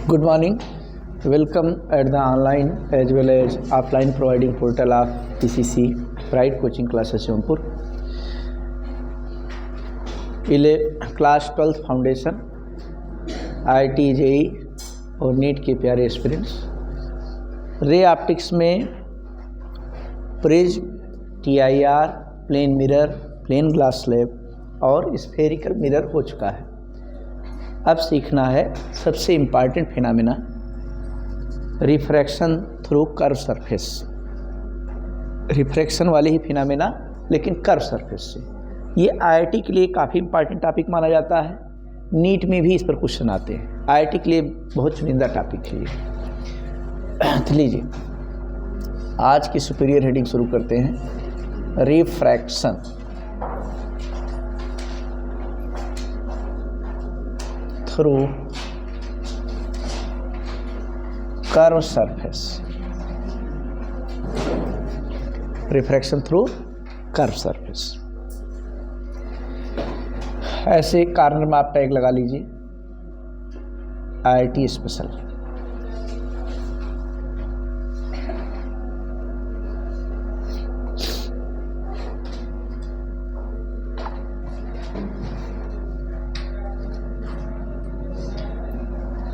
Good morning. Welcome at the online as well as offline providing portal of PCC Pride Coaching Classes Jaunpur. Class 12 foundation IIT JEE और NEET के प्यारे aspirants ray optics में prism, TIR, plane mirror, plane glass slab और spherical mirror हो चुका है। अब सीखना है सबसे important phenomena refraction through curve surface. Refraction वाले ही फिनोमेना लेकिन कर्व सरफेस से। ये IIT के लिए काफ़ी इम्पॉर्टेंट टॉपिक माना जाता है। नीट में भी इस पर क्वेश्चन आते हैं। IIT के लिए बहुत चुनिंदा टॉपिक है ये। तो लीजिए आज की सुपीरियर हेडिंग शुरू करते हैं। Refraction through curve surface. Refraction through curve surface. ऐसे कार्नर में आप टैग लगा लीजिए IIT स्पेशल।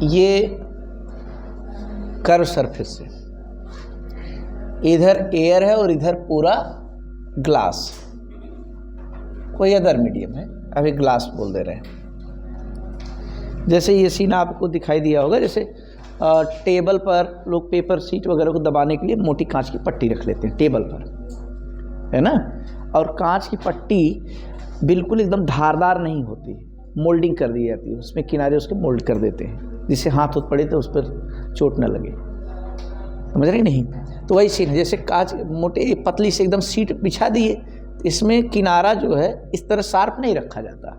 ये कर्व सरफेस है, इधर एयर है और इधर पूरा ग्लास, कोई अदर मीडियम है, अभी ग्लास बोल दे रहे हैं। जैसे ये सीन आपको दिखाई दिया होगा, जैसे टेबल पर लोग पेपर सीट वगैरह को दबाने के लिए मोटी कांच की पट्टी रख लेते हैं टेबल पर, है ना। और कांच की पट्टी बिल्कुल एकदम धारदार नहीं होती, मोल्डिंग कर दी जाती है, उसमें किनारे उसके मोल्ड कर देते हैं जिससे हाथ उठ पड़े तो उस पर चोट न लगे, समझ रहे नहीं। तो वही सीन है, जैसे कांच मोटे पतली से एकदम सीट बिछा दिए, इसमें किनारा जो है इस तरह शार्प नहीं रखा जाता,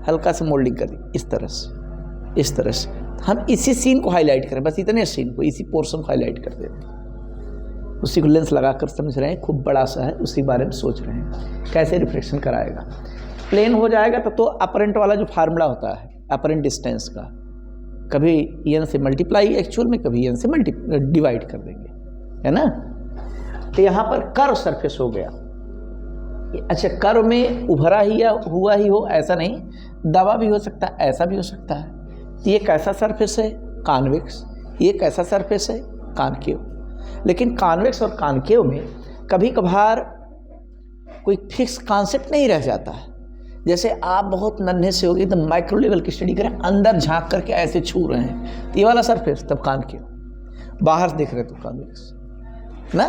हल्का से मोल्डिंग कर दी इस तरह से, इस तरह से। हम इसी सीन को हाईलाइट करें, बस इतने सीन को, इसी पोर्शन को हाईलाइट कर देते हैं। उसी को लेंस लगा कर समझ रहे हैं, खूब बड़ा सा है, उसी बारे में सोच रहे हैं कैसे रिफ्लेक्शन कराएगा। प्लेन हो जाएगा तो अपरेंट वाला जो फार्मूला होता है अपरेंट डिस्टेंस का, कभी n से मल्टीप्लाई एक्चुअल में, कभी n से डिवाइड कर देंगे, है ना। तो यहाँ पर कर्व सरफेस हो गया। अच्छा, कर्व में उभरा ही या हुआ ही हो ऐसा नहीं, दबा भी हो सकता है, ऐसा भी हो सकता है। तो ये कैसा सरफेस है? कॉन्वेक्स। ये कैसा सरफेस है? कॉनकेव। लेकिन कॉन्वेक्स और कॉनकेव में कभी कभार कोई फिक्स कॉन्सेप्ट नहीं रह जाता है। जैसे आप बहुत नन्हे से हो गए, एकदम माइक्रो लेवल की स्टडी करें, अंदर झांक करके ऐसे छू रहे हैं, तो ये वाला सरफेस तब कॉनकेव। बाहर से देख रहे तो कॉन्वेक्स ना।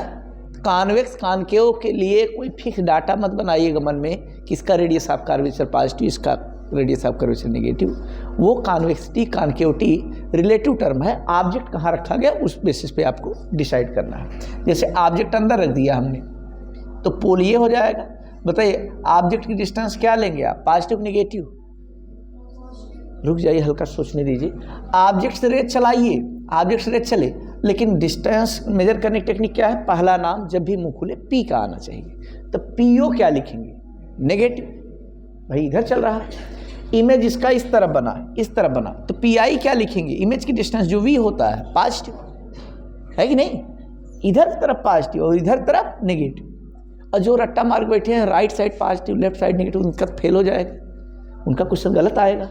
कॉन्वेक्स कॉनकेव के लिए कोई फिक्स डाटा मत बनाइएगा मन में कि इसका रेडियस ऑफ कर्वेचर पॉजिटिव, इसका रेडियस ऑफ कर्वेचर नेगेटिव। वो कॉन्वेक्सिटी कॉनकेविटी रिलेटिव टर्म है। ऑब्जेक्ट कहाँ रखा गया उस बेसिस पे आपको डिसाइड करना है। जैसे ऑब्जेक्ट अंदर रख दिया हमने तो पोल ये हो जाएगा। बताइए ऑब्जेक्ट की डिस्टेंस क्या लेंगे आप, पॉजिटिव नेगेटिव? रुक जाइए, हल्का सोचने दीजिए। ऑब्जेक्ट से रेज चलाइए, ऑब्जेक्ट से रेज चले, लेकिन डिस्टेंस मेजर करने की टेक्निक क्या है? पहला नाम जब भी मुंह खुले पी का आना चाहिए। तो PO क्या लिखेंगे? नेगेटिव, भाई इधर चल रहा है। इमेज इसका इस तरफ बना, इस तरफ बना, तो PI क्या लिखेंगे? इमेज की डिस्टेंस जो V होता है पॉजिटिव, है कि नहीं? इधर तरफ पॉजिटिव और इधर तरफ नेगेटिव। और जो रट्टा मार्क बैठे हैं right side positive left side negative, उनका फेल हो जाएगा, उनका क्वेश्चन गलत आएगा,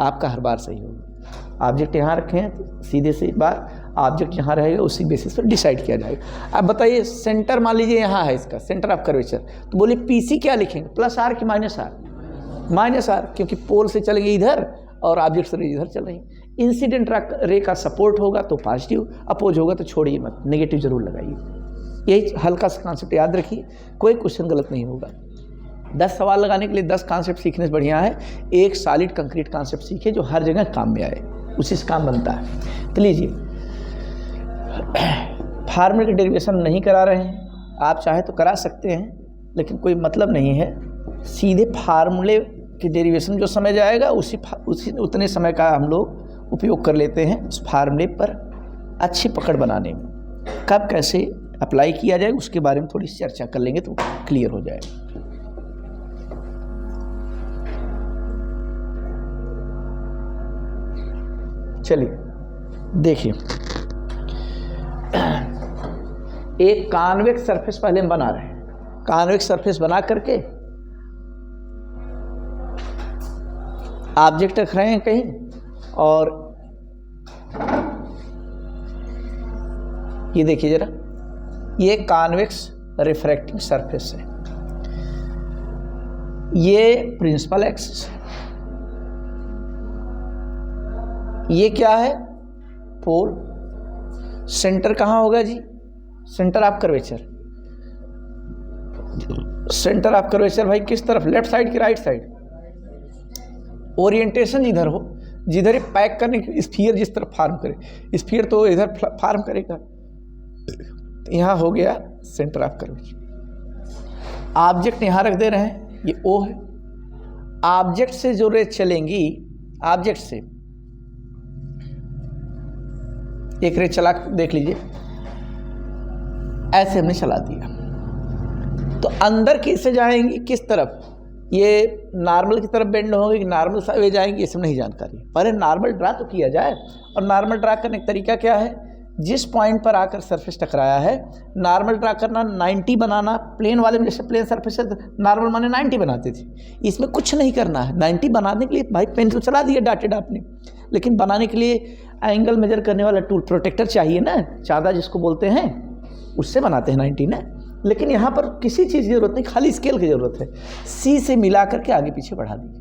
आपका हर बार सही होगा। ऑब्जेक्ट यहाँ रखे हैं तो सीधे से बार ऑब्जेक्ट यहाँ रहेगा, उसी बेसिस पर डिसाइड किया जाएगा। अब बताइए सेंटर मान लीजिए यहाँ है, इसका सेंटर ऑफ कर्वेचर, तो बोलिए PC क्या लिखेंगे? +R कि -R? -R, क्योंकि पोल से चलेंगे इधर और ऑब्जेक्ट से इधर चलेंगे। इंसिडेंट रे का सपोर्ट होगा तो पॉजिटिव, अपोज होगा तो छोड़िए मत, नेगेटिव जरूर लगाइए। यही हल्का सा कॉन्सेप्ट याद रखिए, कोई क्वेश्चन गलत नहीं होगा। 10 सवाल लगाने के लिए 10 कॉन्सेप्ट सीखने से बढ़िया है एक सॉलिड कंक्रीट कॉन्सेप्ट सीखे जो हर जगह काम में आए, उसी से काम बनता है। तो लीजिए फार्मूले की डेरिवेशन नहीं करा रहे हैं, आप चाहे तो करा सकते हैं, लेकिन कोई मतलब नहीं है। सीधे फार्मूले की डेरिवेशन जो समय जाएगा उसी उतने समय का हम लोग उपयोग कर लेते हैं उस फार्मूले पर अच्छी पकड़ बनाने में। कब कैसे अप्लाई किया जाए उसके बारे में थोड़ी चर्चा कर लेंगे तो क्लियर हो जाएगा। चलिए देखिए, एक कॉन्वेक्स सरफेस पहले हम बना रहे हैं। कॉन्वेक्स सरफेस बना करके ऑब्जेक्ट रख रहे हैं कहीं, और ये देखिए जरा, ये कॉन्वेक्स रिफ्रैक्टिंग सरफेस है, ये प्रिंसिपल एक्सिस है, ये क्या है, पोल। सेंटर कहाँ होगा जी, center of curvature. Center of curvature भाई किस तरफ, लेफ्ट साइड की राइट साइड। ओरिएंटेशन जिधर हो, जिधर पैक करने की स्फीयर जिस तरफ फार्म करे, स्फीयर तो इधर फार्म करेगा। यहाँ हो गया सेंटर ऑफ कर्वेचर। ऑब्जेक्ट यहाँ रख दे रहे हैं, ये ओ है। ऑब्जेक्ट से जो रेज चलेंगी, ऑब्जेक्ट से एक रेज चला देख लीजिए, ऐसे हमने चला दिया, तो अंदर कैसे जाएंगी, किस तरफ, ये नॉर्मल की तरफ बेंड होंगे कि नॉर्मल वे जाएंगी, इसमें नहीं जानकारी। पहले नॉर्मल ड्रा तो किया जाए, और नॉर्मल ड्रा करने का तरीका क्या है, जिस पॉइंट पर आकर सरफेस टकराया है, नॉर्मल ड्रा करना, 90 बनाना। प्लेन वाले में जैसे प्लेन सरफेस है, नॉर्मल माने 90 बनाते थे। इसमें कुछ नहीं करना है, 90 बनाने के लिए भाई पेंसिल चला दिया डॉटेड आपने, लेकिन बनाने के लिए एंगल मेजर करने वाला टूल प्रोटेक्टर चाहिए ना, चादा जिसको बोलते हैं, उससे बनाते हैं 90 ना। लेकिन यहाँ पर किसी चीज़ की जरूरत नहीं, खाली स्केल की जरूरत है। सी से मिला करके आगे पीछे बढ़ा दीजिए।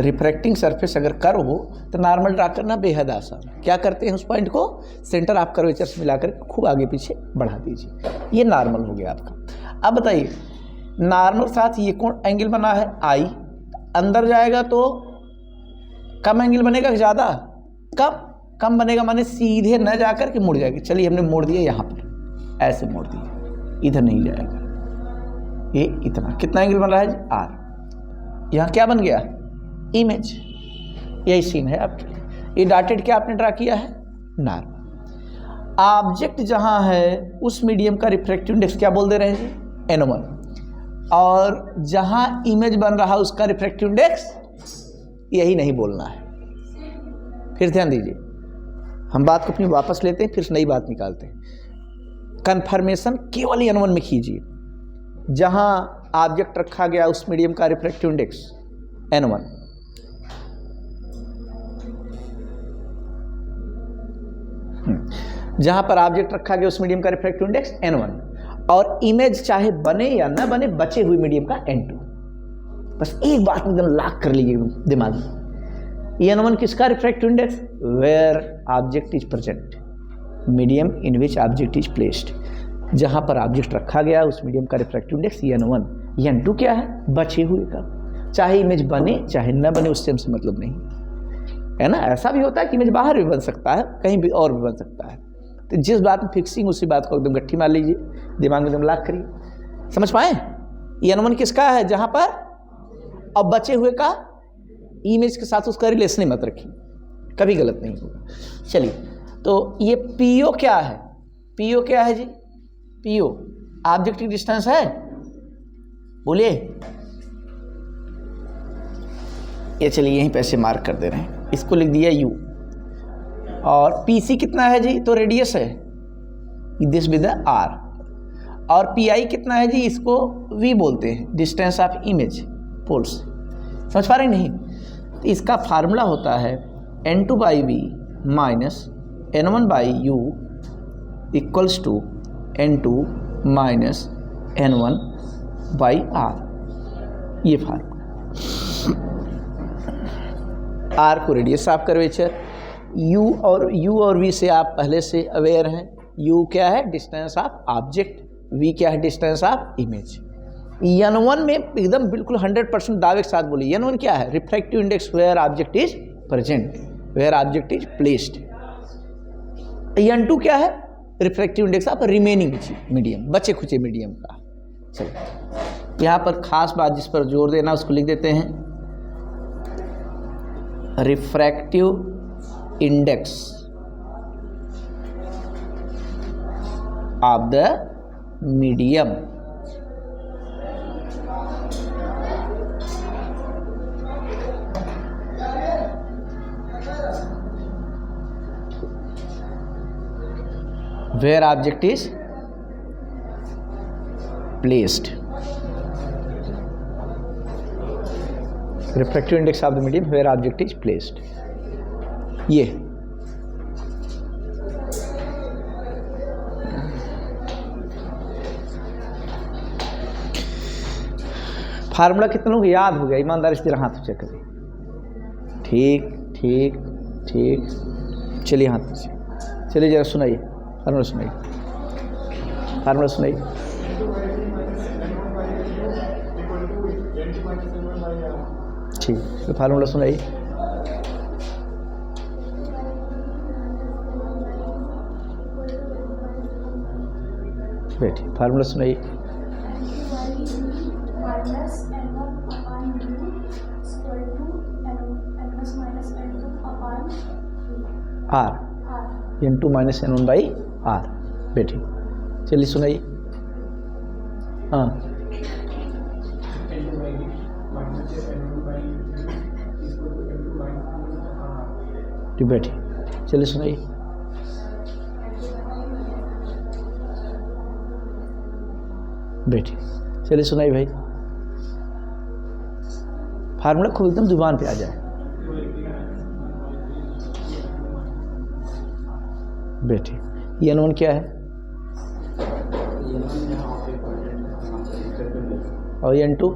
रिफ्रैक्टिंग सरफेस अगर कर्व हो तो नॉर्मल ड्रा करना बेहद आसान है। क्या करते हैं, उस पॉइंट को सेंटर ऑफ कर्वेचर से मिलाकर खूब आगे पीछे बढ़ा दीजिए। ये नॉर्मल हो गया आपका। अब बताइए, नॉर्मल साथ ये कौन एंगल बना है, आई। अंदर जाएगा तो कम एंगल बनेगा कि ज़्यादा, कम बनेगा, माने सीधे न जाकर के मुड़ जाएगी। चलिए हमने मोड़ दिया, यहाँ पर ऐसे मोड़ दिया, इधर नहीं जाएगा। ये इतना कितना एंगल बन रहा है जी, आर। यहाँ क्या बन गया, इमेज। यही सीन है आपके लिए। ये डॉटेड क्या आपने ड्रा किया है, नॉर्मल। ऑब्जेक्ट जहाँ है उस मीडियम का रिफ्रैक्टिव इंडेक्स क्या बोल दे रहे हैं जी, N1। और जहाँ इमेज बन रहा है उसका रिफ्रैक्टिव इंडेक्स, यही नहीं बोलना है। फिर ध्यान दीजिए, हम बात को अपनी वापस लेते हैं, फिर नई बात निकालते हैं। कन्फर्मेशन केवल N1 में कीजिए। जहाँ ऑब्जेक्ट रखा गया उस मीडियम का रिफ्रैक्टिव इंडेक्स N1, जहां पर ऑब्जेक्ट रखा गया उस मीडियम का रिफ्रैक्टिव इंडेक्स N1, और इमेज चाहे बने या ना बने बचे हुए मीडियम का N2। बस एक बात एकदम लॉक कर लीजिए दिमाग में। N1 किसका refractive index, where object is present, medium in which object is placed. जहां पर ऑब्जेक्ट रखा गया उस मीडियम का रिफ्रैक्टिव इंडेक्स N1। N2 क्या है, बचे हुए का। चाहे इमेज बने चाहे न बने, उससे हमसे मतलब नहीं है ना। ऐसा भी होता है कि इमेज बाहर भी बन सकता है, कहीं भी और भी बन सकता है। तो जिस बात में फिक्सिंग, उसी बात को एकदम गट्ठी मार लीजिए, दिमाग में एकदम लॉक करिए। समझ पाए, N1 किसका है, जहां पर, अब बचे हुए का इमेज के साथ उसका रिलेशन ही मत रखिए, कभी गलत नहीं होगा। चलिए, तो ये PO क्या है, PO क्या है जी, PO ऑब्जेक्ट की डिस्टेंस है, बोलिए। ये चलिए यहीं पे ऐसे मार्क कर दे रहे हैं, इसको लिख दिया U। और PC कितना है जी, तो रेडियस है, दिस विद R। और PI कितना है जी, इसको V बोलते हैं, डिस्टेंस ऑफ इमेज पोल्स। समझ पा रहे नहीं, तो इसका फार्मूला होता है N2/V minus N1/U equals to N2 minus N1/R। ये फार्मूला। R को रेडियस ऑफ कर्वेचर, U और V से आप पहले से अवेयर हैं। U क्या है, डिस्टेंस ऑफ ऑब्जेक्ट, V क्या है, डिस्टेंस ऑफ इमेज। N1 में एकदम बिल्कुल 100% दावे के साथ बोलिए, N1 क्या है, refractive index where object is present, where object is placed. N2 क्या है, refractive index of remaining medium, बचे खुचे मीडियम का। चलिए, यहाँ पर खास बात जिस पर जोर देना उसको लिख देते हैं, refractive index of the medium where object is placed, refractive index of the medium where object is placed. ये फार्मूला कितने लोग याद हो गया? ईमानदारी से जरा हाथ ऊंचा करिए। ठीक ठीक ठीक, चलिए हाथ ऊंचे, चलिए जरा सुनाइए फार्मूला, सुनाइए फार्मूला, सुनाइए। ठीक, तो फार्मूला सुनाइए। बैठिए, फार्मूला सुनाइए। R n2 minus n1 by R. बैठिए, चलिए सुनाइए। हाँ, ठीक, बैठिए, चलिए सुनाइए। बैठिए, चलिए सुनाइए भाई। फार्मूला खूब एकदम जुबान पे आ जाए। बैठिए, ये n1 क्या है और n2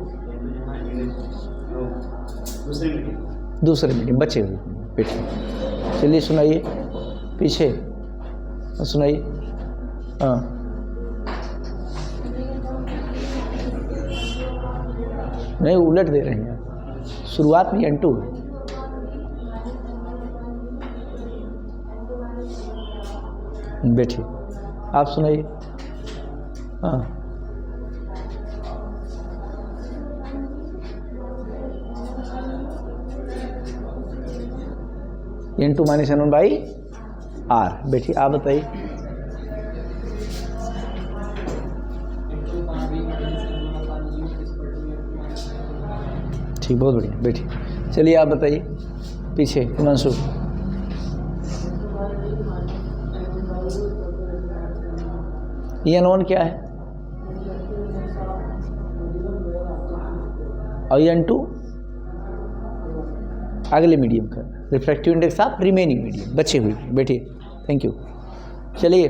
दूसरे मीडियम बचे हुए। बैठिए, चलिए सुनाइए, पीछे सुनाइए। हाँ, नहीं उलट दे रहे हैं, शुरुआत में n2 है। बैठिए, आप सुनाइए। हाँ, n2 minus n1 by R. बैठिए, आप बताइए। ठीक, बहुत बढ़िया। बैठिए, चलिए आप बताइए, पीछे हिमांशु। ये n1 क्या है और ये n2 अगले मीडियम का refractive index of remaining medium बचे हुए। बैठिए, थैंक यू। चलिए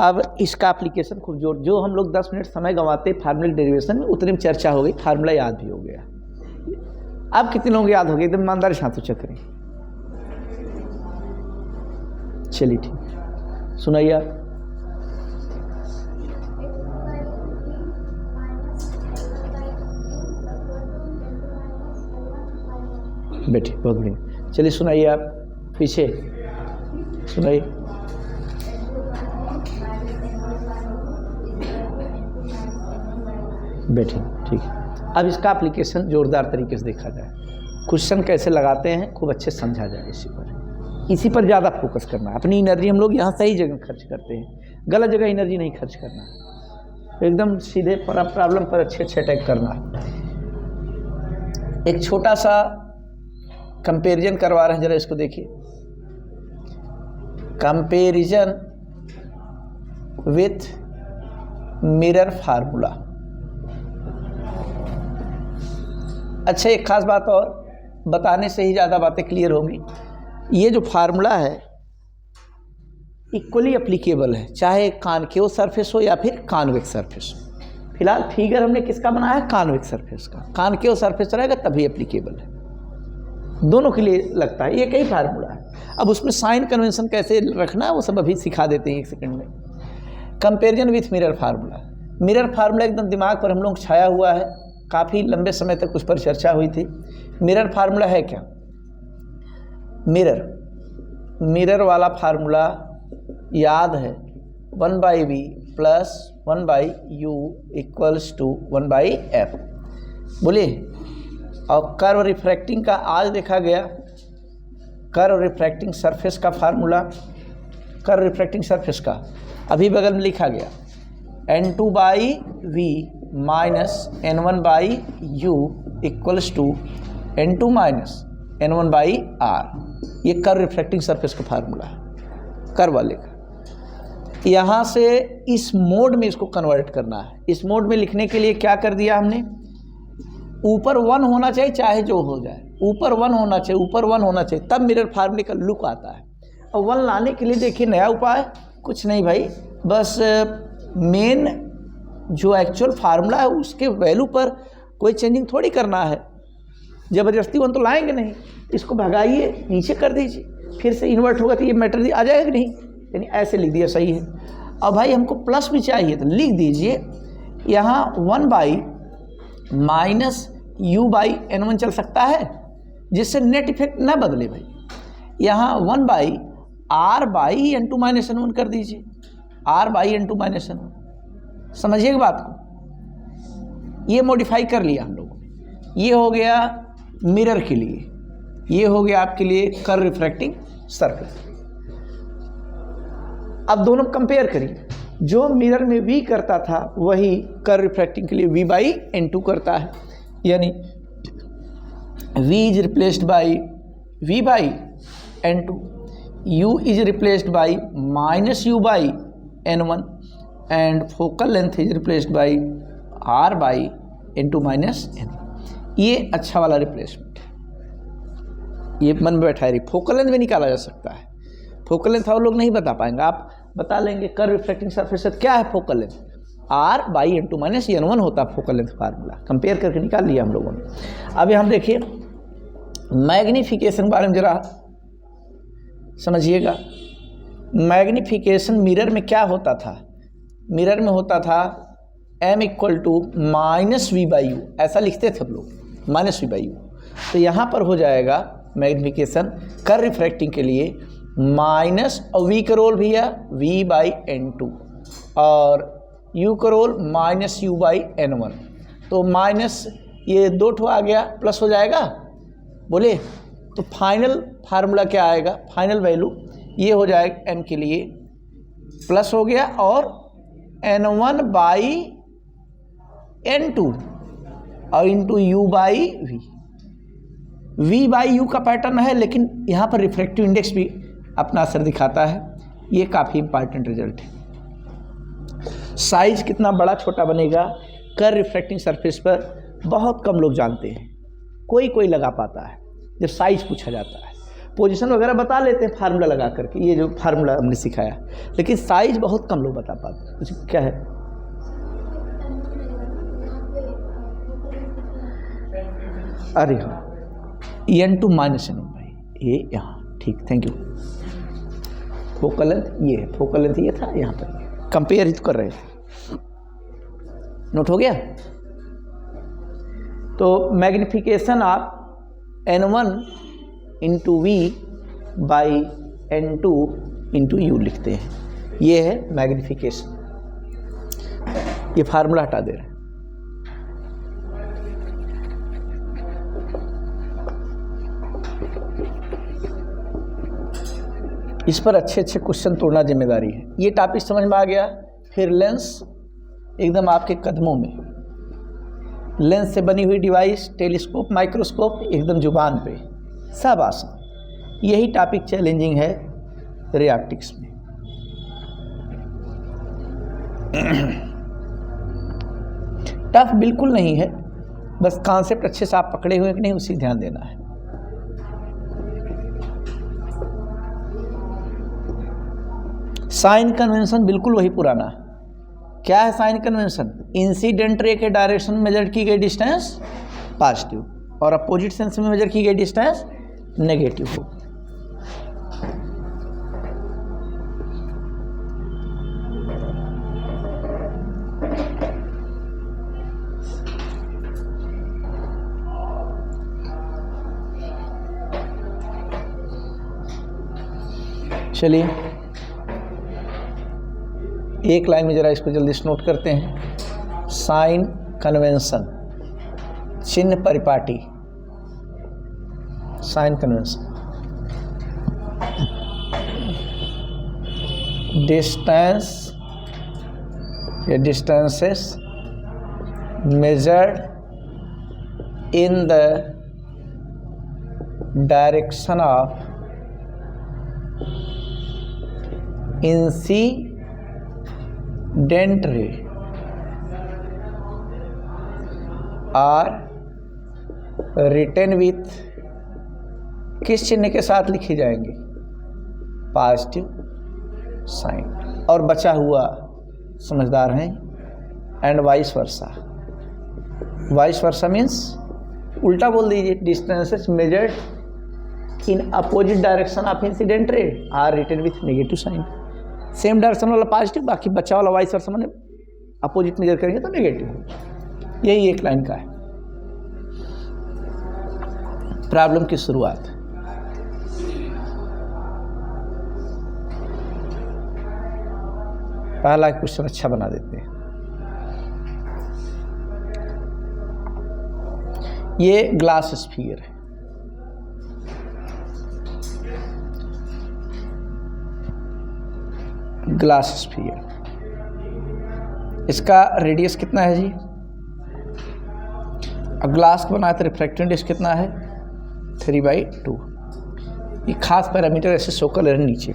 अब इसका एप्लीकेशन खूब जो हम लोग 10 मिनट समय गंवाते फार्मूला डेरिवेशन में, उतने में चर्चा हो गई, फार्मूला याद भी हो गया। अब कितने लोग याद हो गए? एकदम ईमानदारी से हाथ ऊंचा करें। चलिए ठीक, सुनाइए आप। बैठिए, बहुत बढ़िया। चलिए सुनाइए आप, पीछे सुनाइए। बैठिए, ठीक है। अब इसका एप्लीकेशन जोरदार तरीके से देखा जाए, क्वेश्चन कैसे लगाते हैं खूब अच्छे से समझा जाए। इसी पर ज़्यादा फोकस करना है। अपनी एनर्जी हम लोग यहाँ सही जगह खर्च करते हैं, गलत जगह एनर्जी नहीं खर्च करना, एकदम सीधे प्रॉब्लम पर अच्छे अटैक करना। एक छोटा सा कंपैरिजन करवा रहे हैं, जरा इसको देखिए। Comparison with mirror formula. अच्छा, एक खास बात और बताने से ही ज़्यादा बातें क्लियर होंगी। ये जो फार्मूला है इक्वली एप्लीकेबल है, चाहे कॉनकेव सरफेस हो या फिर कॉन्वेक्स सरफेस हो। फिलहाल फिगर हमने किसका बनाया है? कॉन्वेक्स सरफेस का। कॉनकेव सरफेस रहेगा तभी एप्लीकेबल है, दोनों के लिए लगता है। ये कई फार्मूला है। अब उसमें साइन कन्वेंशन कैसे रखना है वो सब अभी सिखा देते हैं 1 सेकंड में। Comparison with mirror formula. Mirror formula एकदम दिमाग पर हम लोग छाया हुआ है, काफ़ी लंबे समय तक उस पर चर्चा हुई थी। मिरर फार्मूला है क्या? मिरर वाला फार्मूला याद है, 1/v plus 1/u equals to 1/f। बोलिए। और कर्व रिफ्रैक्टिंग का आज देखा गया, कर्व रिफ्रैक्टिंग सरफेस का फार्मूला, कर्व रिफ्रैक्टिंग सरफेस का अभी बगल में लिखा गया, n2/v minus n1/u equals to n2 minus n1/r। ये कर्व रिफ्रैक्टिंग सरफेस का फार्मूला है, कर्व वाले का। यहाँ से इस मोड में इसको कन्वर्ट करना है। इस मोड में लिखने के लिए क्या कर दिया हमने, ऊपर 1 होना चाहिए चाहे जो हो जाए, ऊपर 1 होना चाहिए, ऊपर 1 होना चाहिए, तब मिरर फार्मूले का लुक आता है। और 1 लाने के लिए देखिए नया उपाय कुछ नहीं भाई, बस मेन जो एक्चुअल फार्मूला है उसके वैल्यू पर कोई चेंजिंग थोड़ी करना है, ज़बरदस्ती 1 तो लाएंगे नहीं। इसको भगाइए, नीचे कर दीजिए, फिर से इन्वर्ट होगा तो ये मैटर आ जाएगा कि नहीं, यानी ऐसे लिख दिया सही है। अब भाई हमको प्लस भी चाहिए तो लिख दीजिए यहाँ 1 by minus u by n1 चल सकता है, जिससे नेट इफेक्ट ना बदले भाई। यहाँ 1 by r by n2 minus n1 कर दीजिए, r by n2 minus n1। समझिएगा बात को, ये मॉडिफाई कर लिया हम लोग। ये हो गया मिरर के लिए, ये हो गया आपके लिए कर्व रिफ्रैक्टिंग सरफेस। अब दोनों कंपेयर करिए, जो मिरर में v करता था वही कर्व रिफ्रैक्टिंग के लिए v बाई n2 करता है, यानी v is replaced by v by n2, u is replaced by minus u by n1 and focal length is replaced by r by n2 minus n। ये अच्छा वाला replacement है, ये मन में बैठा है। फोकल लेंथ भी निकाला जा सकता है, फोकल लेंथ और लोग नहीं बता पाएंगे, आप बता लेंगे कर्व रिफ्रैक्टिंग सरफेस क्या है focal length, r by n2 minus n1 होता है फोकल लेंथ फार्मूला, कंपेयर करके निकाल लिया हम लोगों ने। अभी हम देखिए मैग्नीफिकेशन के बारे में ज़रा समझिएगा। मैग्नीफिकेशन मिरर में क्या होता था, मिरर में होता था m equal to minus V by U, ऐसा लिखते थे हम लोग, माइनस वी बाई यू। तो यहाँ पर हो जाएगा मैग्नीफिकेशन कर्व रिफ्रैक्टिंग के लिए माइनस, और वी का रोल भैया v बाई n2 और u का role minus u by n1। तो माइनस ये 2 ठो आ गया, प्लस हो जाएगा बोले, तो फाइनल फार्मूला क्या आएगा, फाइनल वैल्यू ये हो जाएगा m के लिए प्लस हो गया और n1 बाई n2 और into u by v by u का पैटर्न है, लेकिन यहाँ पर रिफ्रैक्टिव इंडेक्स भी अपना असर दिखाता है। ये काफ़ी इंपॉर्टेंट रिजल्ट है। साइज कितना बड़ा छोटा बनेगा कर्व रिफ्रैक्टिंग सरफेस पर बहुत कम लोग जानते हैं, कोई कोई लगा पाता है जब साइज पूछा जाता है। पोजीशन वगैरह बता लेते हैं फार्मूला लगा करके, ये जो फार्मूला हमने सिखाया, लेकिन साइज बहुत कम लोग बता पाते हैं। कुछ क्या है, अरे हाँ n2 माइनस n1 भाई, ये यहाँ ठीक, थैंक यू। फोकल लेंथ ये है, फोकल लेंथ ये था, यहाँ पर कंपेयर ही तो कर रहे थे, नोट हो गया। तो मैग्निफिकेशन आप n1 into V by n2 into U लिखते हैं, ये है मैग्निफिकेशन। ये फार्मूला हटा दे रहे हैं। इस पर अच्छे अच्छे क्वेश्चन तोड़ना जिम्मेदारी है। ये टॉपिक समझ में आ गया। फिर लेंस एकदम आपके कदमों में, लेंस से बनी हुई डिवाइस, टेलीस्कोप, माइक्रोस्कोप एकदम जुबान पे, सब आसान। यही टॉपिक चैलेंजिंग है रे ऑप्टिक्स में। टफ बिल्कुल नहीं है, बस कॉन्सेप्ट अच्छे से आप पकड़े हुए कि नहीं उसी ध्यान देना है। साइन कन्वेंशन बिल्कुल वही पुराना है। क्या है साइन कन्वेंशन? इंसिडेंट रे के डायरेक्शन में मेजर की गई डिस्टेंस पॉजिटिव और अपोजिट सेंस में मेजर की गई डिस्टेंस नेगेटिव हो। चलिए एक लाइन में जरा इसको जल्दी से नोट करते हैं। साइन कन्वेंशन, चिन्ह परिपाटी, साइन कन्वेंशन, डिस्टेंस या distances measured in the direction of incident डेंट रे आर रिटन विथ किस चिन्ह के साथ लिखे जाएंगे? Positive sign. और बचा हुआ समझदार हैं, and vice versa. Vice versa means उल्टा बोल दीजिए, distances measured in opposite direction of incident ray are written with negative sign. Same direction वाला पॉजिटिव, बाकी बचा वाला वाइस वर्सा मैंने अपोजिट मेजर करेंगे तो नेगेटिव। यही एक लाइन का है। प्रॉब्लम की शुरुआत। पहला क्वेश्चन अच्छा बना देते हैं। ये ग्लास स्फीयर है। ग्लास स्फीयर, इसका रेडियस कितना है जी? अब ग्लास को बनाया तो रिफ्रैक्टिव इंडेक्स कितना है? 3/2। ये खास पैरामीटर ऐसे शो कर ले रहे हैं नीचे।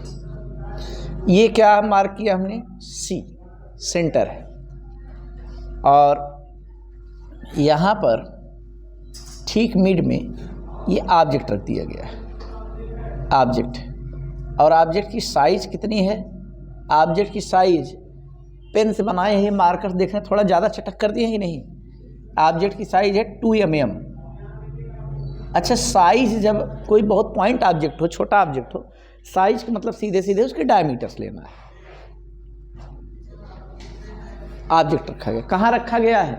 ये क्या मार्क किया हमने? सी, सेंटर है। और यहाँ पर ठीक मिड में ये ऑब्जेक्ट रख दिया गया है, ऑब्जेक्ट। और ऑब्जेक्ट की साइज कितनी है? ऑब्जेक्ट की साइज पेन से बनाए हैं मार्कर, देखें थोड़ा ज़्यादा चटक कर दिए हैं कि नहीं? ऑब्जेक्ट की साइज है 2 mm। अच्छा, साइज जब कोई बहुत पॉइंट ऑब्जेक्ट हो, छोटा ऑब्जेक्ट हो, साइज का मतलब सीधे सीधे उसके डायमीटर्स लेना है। ऑब्जेक्ट रखा गया, कहाँ रखा गया है?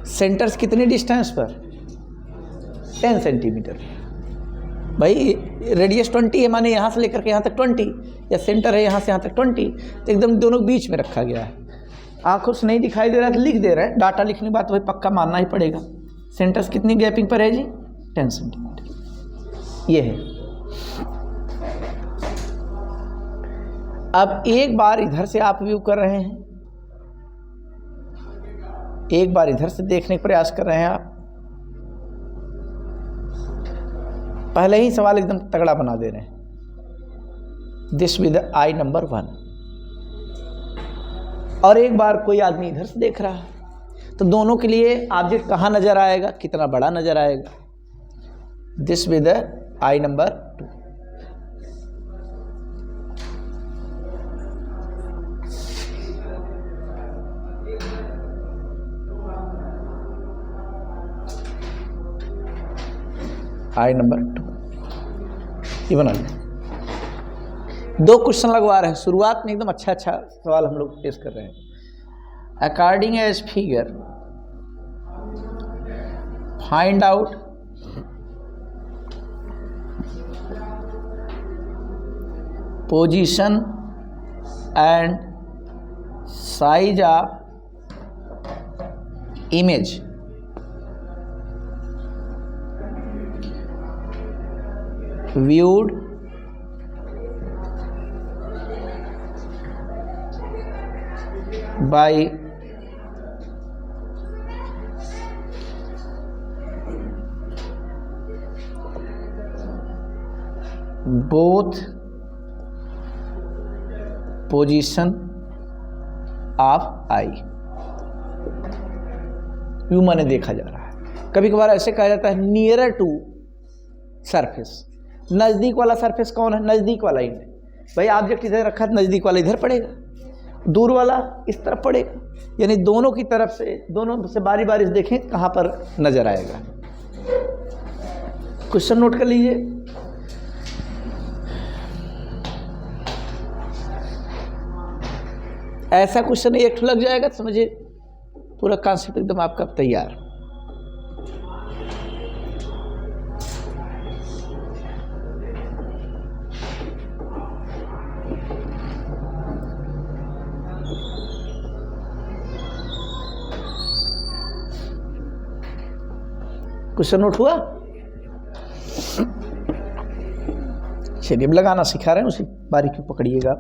सेंटर से कितनी डिस्टेंस पर? 10 सेंटीमीटर। भाई रेडियस 20 है, माने यहाँ से लेकर के यहाँ तक 20, या सेंटर है यहाँ से यहाँ तक 20, तो एकदम दोनों बीच में रखा गया है। आंखों से नहीं दिखाई दे रहा है तो लिख दे रहा है, डाटा लिखने के बाद तो भाई पक्का मानना ही पड़ेगा। सेंटर से कितनी गैपिंग पर है जी? 10 सेंटीमीटर। ये है। अब एक बार इधर से आप व्यू कर रहे हैं, एक बार इधर से देखने का प्रयास कर रहे हैं आप। पहले ही सवाल एकदम तगड़ा बना दे रहे हैं, दिस विद आई नंबर 1। और एक बार कोई आदमी इधर से देख रहा है, तो दोनों के लिए ऑब्जेक्ट कहाँ नजर आएगा, कितना बड़ा नजर आएगा? This with I number 2। I number 2 ये बना लें। 2 क्वेश्चन लगवा रहे हैं, शुरुआत में एकदम अच्छा सवाल हम लोग पेश कर रहे हैं। According as figure find out position and size of image viewed by both position of eye। View माने देखा जा रहा है। कभी कभार ऐसे कहा जाता है नियरर टू सरफेस। नज़दीक वाला सरफेस कौन है? नज़दीक वाला ही है। भाई ऑब्जेक्ट इधर रखा है, नज़दीक वाला इधर पड़ेगा, दूर वाला इस तरफ पड़ेगा। यानी दोनों की तरफ से, दोनों से बारी बारी से देखें कहाँ पर नज़र आएगा। क्वेश्चन नोट कर लीजिए। ऐसा क्वेश्चन एक लग जाएगा तो समझिए पूरा कॉन्सेप्ट एकदम आपका तैयार। क्वेश्चन नोट हुआ? चलिए अब लगाना सिखा रहे हैं, उसी बारीकी पकड़िएगा।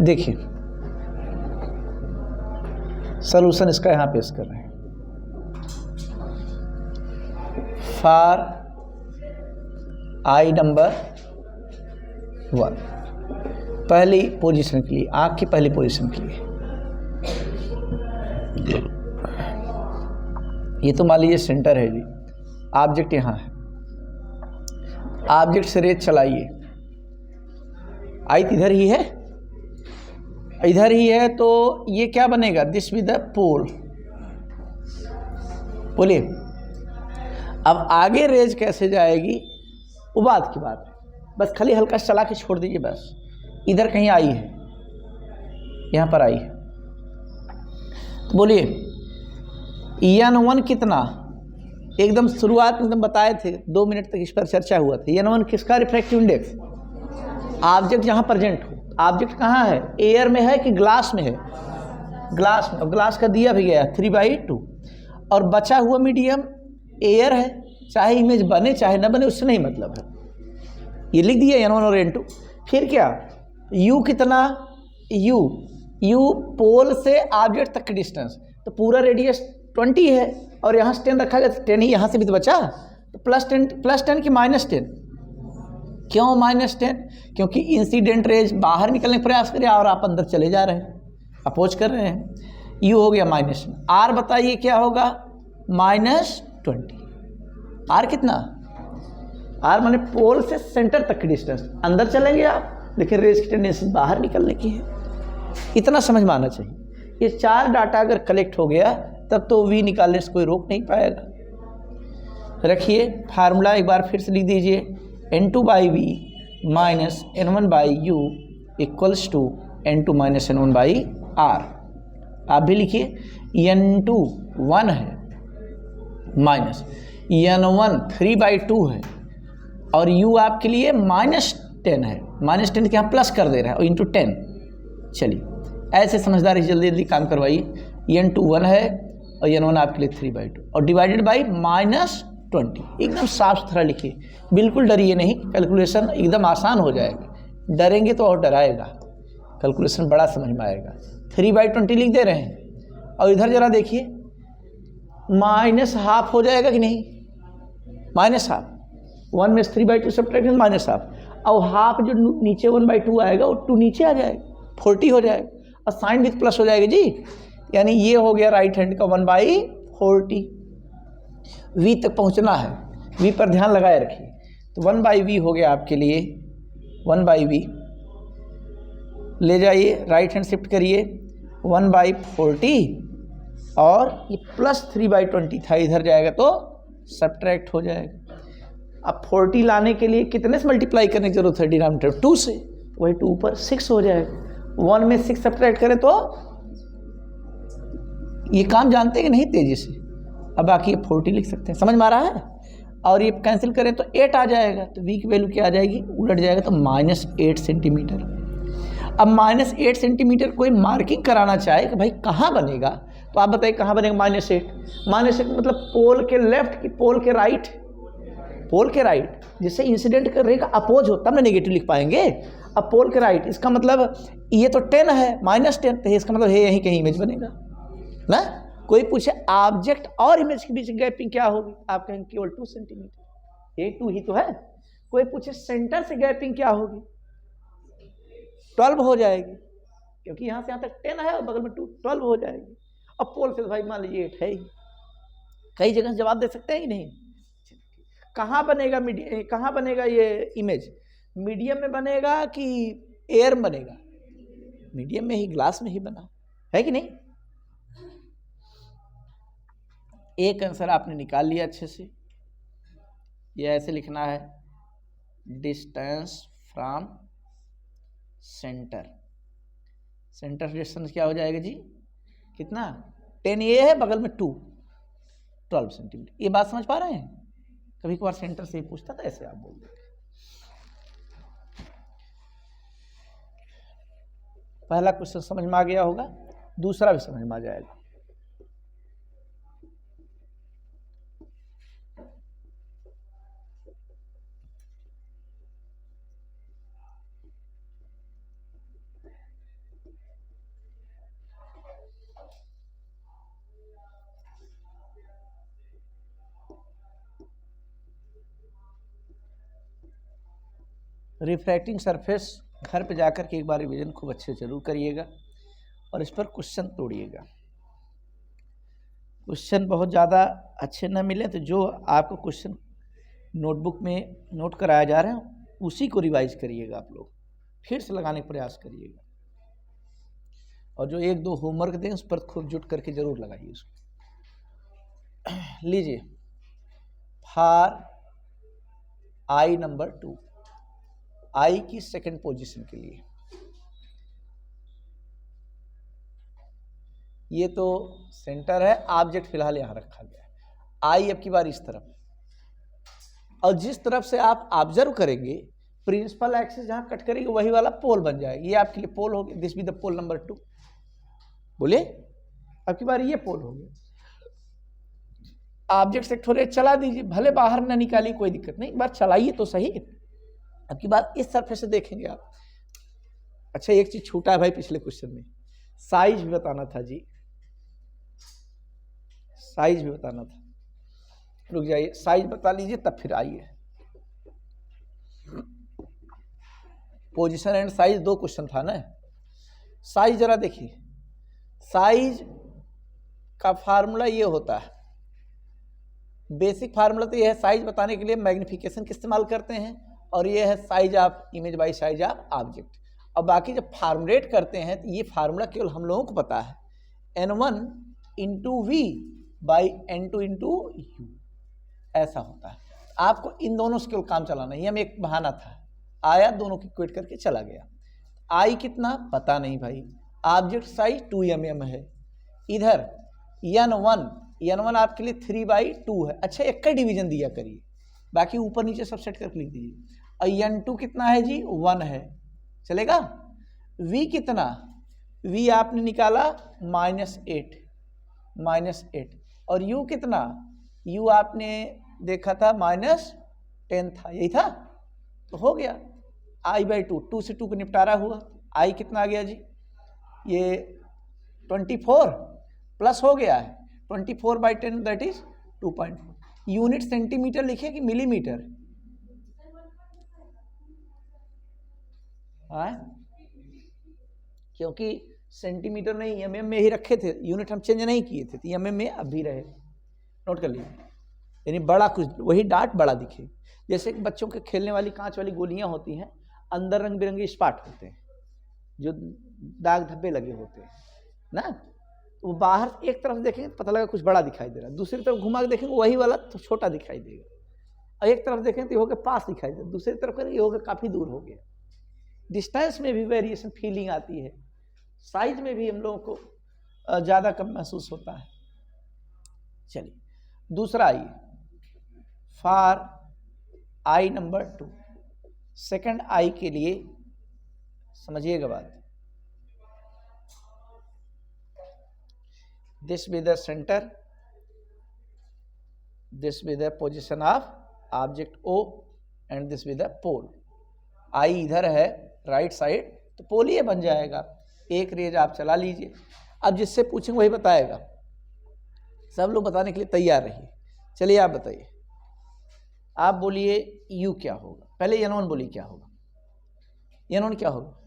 देखिए सलूशन इसका यहां पेश कर रहे हैं। फॉर आई नंबर 1, पहली पोजीशन के लिए, आँख की पहली पोजीशन के लिए। ये तो मान लीजिए सेंटर है जी, ऑब्जेक्ट यहाँ है, ऑब्जेक्ट से रेज चलाइए, आई इधर ही है, इधर ही है, तो ये क्या बनेगा, दिस विद द पोल। बोलिए अब आगे रेज कैसे जाएगी वो बात की बात है, बस खाली हल्का चला के छोड़ दीजिए, बस इधर कहीं आई है, यहाँ पर आई है। तो बोलिए N1 कितना, एकदम शुरुआत में एकदम बताए थे, 2 मिनट तक इस पर चर्चा हुआ था। N1 किसका रिफ्रैक्टिव इंडेक्स, ऑब्जेक्ट जहाँ प्रेजेंट हो। ऑब्जेक्ट कहाँ है, एयर में है कि ग्लास में है, ग्लास में, और ग्लास का दिया भी गया 3/2, और बचा हुआ मीडियम एयर है, चाहे इमेज बने चाहे ना बने उससे नहीं मतलब है, ये लिख दिया N1 और N2। फिर क्या, U कितना, U पोल से ऑब्जेक्ट तक की डिस्टेंस, तो पूरा रेडियस 20 है, और यहाँ से 10 रखा गया, 10 ही यहाँ से भी तो बचा, तो +10 कि -10, क्यों -10, क्योंकि इंसिडेंट रेज बाहर निकलने का प्रयास करें और आप अंदर चले जा रहे हैं, अपोज कर रहे हैं, U हो गया -10। R बताइए क्या होगा, -20। R कितना, R माने पोल से सेंटर तक की डिस्टेंस, अंदर चलेंगे आप लेकिन रेज की टेंडेंसी बाहर निकलने की है, इतना समझ में आना चाहिए। ये 4 डाटा अगर कलेक्ट हो गया तब तो V निकालने से कोई रोक नहीं पाएगा। रखिए फार्मूला एक बार फिर से लिख दीजिए, N2/V minus N1/U equals to N2 minus N1/R। आप भी लिखिए, N2 1 है माइनस N1 3/2 है, और U आपके लिए -10 है, -10 के यहाँ प्लस कर दे रहा है, और इंटू 10। चलिए ऐसे समझदारी जल्दी जल्दी काम करवाइए। N2 1 है और N1 आपके लिए 3/2, और डिवाइडेड बाई -20, एकदम साफ सुथरा लिखिए, बिल्कुल डरिए नहीं, कैलकुलेशन एकदम आसान हो जाएगी, डरेंगे तो और डराएगा, कैलकुलेशन बड़ा समझ में आएगा। 3/20 लिख दे रहे हैं, और इधर जरा देखिए -½ हो जाएगा कि नहीं, -½ 1 में 3/2 सब्ट्रैक्ट -½ और हाफ जो नीचे 1/2 आएगा वो 2 नीचे आ जाएगा, 40 हो जाएगा, और साइन विथ प्लस हो जाएगा जी, यानी ये हो गया राइट हैंड का 1/40। V तक पहुंचना है, V पर ध्यान लगाए रखिए, तो 1/V हो गया आपके लिए 1/V, ले जाइए राइट हैंड शिफ्ट करिए 1/40, और ये +3/20 था, इधर जाएगा तो सब्ट्रैक्ट हो जाएगा। अब 40 लाने के लिए कितने से मल्टीप्लाई करने की जरूरत है, डिनोमिनेटर 2 से, वही 2 पर 6 हो जाएगा, 1 में 6 सब्ट्रैक्ट करें तो ये काम जानते हैं कि नहीं तेजी से। अब बाकी ये 40 लिख सकते हैं, समझ में आ रहा है, और ये कैंसिल करें तो 8 आ जाएगा, तो V की वैल्यू क्या आ जाएगी, उलट जाएगा तो -8 सेंटीमीटर। अब -8 सेंटीमीटर कोई मार्किंग कराना चाहे कि भाई कहाँ बनेगा, तो आप बताइए कहाँ बनेगा -8, मतलब पोल के लेफ्ट की पोल के राइट, पोल के राइट, जिससे इंसिडेंट कर रहे का अपोज हो तब ना नेगेटिव लिख पाएंगे। अब पोल के राइट, इसका मतलब ये तो 10 है, -10, तो इसका मतलब है यहीं कहीं इमेज बनेगा ना। कोई पूछे ऑब्जेक्ट और इमेज के बीच गैपिंग क्या होगी, आप कहेंगे केवल 2 सेंटीमीटर, ये 2 ही तो है। कोई पूछे सेंटर से गैपिंग क्या होगी, 12 हो जाएगी, क्योंकि यहाँ से यहाँ तक 10 है और बगल में 12 हो जाएगी। अब पोल से तो भाई मान लीजिए 8 है ही, कई जगह जवाब दे सकते हैं कि नहीं। कहाँ बनेगा कहाँ बनेगा ये इमेज, मीडियम में बनेगा कि एयर में बनेगा, मीडियम में ही, ग्लास में ही बना है कि नहीं। एक आंसर आपने निकाल लिया अच्छे से, ये ऐसे लिखना है, distance from centre, centre distance क्या हो जाएगा जी, कितना, 10 ये है, बगल में 2, 12 सेंटीमीटर। ये बात समझ पा रहे हैं, कभी कभार सेंटर से ही पूछता था, ऐसे आप बोल देते। पहला क्वेश्चन समझ में आ गया होगा, दूसरा भी समझ में आ जाएगा। रिफ्रैक्टिंग सरफेस घर पे जाकर के एक बार रिवीजन खूब अच्छे से जरूर करिएगा और इस पर क्वेश्चन तोड़िएगा। क्वेश्चन बहुत ज़्यादा अच्छे न मिले तो जो आपको क्वेश्चन नोटबुक में नोट कराया जा रहा है उसी को रिवाइज करिएगा, आप लोग फिर से लगाने का प्रयास करिएगा और जो एक दो होमवर्क दें उस पर खूब जुट करके जरूर लगाइए उसको। लीजिए फॉर आई नंबर 2, आई की सेकंड पोजीशन के लिए, ये तो सेंटर है, ऑब्जेक्ट फिलहाल यहां रखा गया है। आई अब की बार इस तरफ, और जिस तरफ से आप ऑब्जर्व करेंगे प्रिंसिपल एक्सिस जहां कट करेगी वही वाला पोल बन जाएगा। ये आपके लिए पोल हो गया, this be the pole number 2। बोलिए अब की बार ये पोल हो गया। ऑब्जेक्ट से थोड़े चला दीजिए, भले बाहर ना निकालिए कोई दिक्कत नहीं, एक बार चलाइए तो सही। अब की बार इस सरफेस से देखेंगे आप। अच्छा एक चीज छूटा है भाई पिछले क्वेश्चन में, साइज भी बताना था जी, साइज भी बताना था। रुक जाइए, साइज बता लीजिए तब फिर आइए। पोजीशन एंड साइज 2 क्वेश्चन था ना। साइज जरा देखिए, साइज का फार्मूला ये होता है, बेसिक फार्मूला तो ये है, साइज बताने के लिए मैग्निफिकेशन का इस्तेमाल करते हैं और ये है size of image by size of object. और बाकी जब फार्मुलेट करते हैं तो ये फार्मूला केवल हम लोगों को पता है, n1 into V by n2 into U, ऐसा होता है। आपको इन दोनों से केवल काम चलाना है, ये हमें एक बहाना था, आया दोनों की इक्वेट करके चला गया। आई कितना पता नहीं भाई, ऑब्जेक्ट साइज 2 mm है। इधर n1 आपके लिए 3/2 है। अच्छा एक का डिवीजन दिया करिए, बाकी ऊपर नीचे सब सेट करके लिख दीजिए। और n2 कितना है जी 1 है, चलेगा। v कितना, v आपने निकाला -8 और u कितना, u आपने देखा था -10 था, यही था तो हो गया i/2, 2 से 2 को निपटारा हुआ। i कितना आ गया जी, ये 24 प्लस हो गया है 24/10 दैट इज 2.4। यूनिट सेंटीमीटर लिखे कि मिलीमीटर, क्योंकि सेंटीमीटर नहीं mm में ही रखे थे, यूनिट हम चेंज नहीं किए थे, तो mm में अब भी रहे, नोट कर लीजिए। यानी बड़ा कुछ वही डाट बड़ा दिखे, जैसे बच्चों के खेलने वाली कांच वाली गोलियां होती हैं, अंदर रंग बिरंगे स्पॉट होते हैं जो दाग धब्बे लगे होते हैं ना, तो बाहर एक तरफ देखेंगे पता लगा कुछ बड़ा दिखाई दे रहा है, दूसरी तरफ घुमा के देखेंगे वही वाला तो छोटा दिखाई देगा, और एक तरफ देखेंगे तो ये होकर पास दिखाई देगा, दूसरी तरफ करेंगे ये होकर काफ़ी दूर हो गया। डिस्टेंस में भी वेरिएशन फीलिंग आती है, साइज में भी हम लोगों को ज़्यादा कम महसूस होता है। चलिए दूसरा आइए, for I number 2, second I के लिए समझिएगा बात। This be the center, this be the position of object O and this be the pole. I इधर है राइट साइड तो पोल ये बन जाएगा। एक रेज आप चला लीजिए, अब जिससे पूछेंगे वही बताएगा, सब लोग बताने के लिए तैयार रहिए। चलिए आप बताइए, आप बोलिए U क्या होगा, पहले n1 बोलिए क्या होगा, n1 क्या होगा,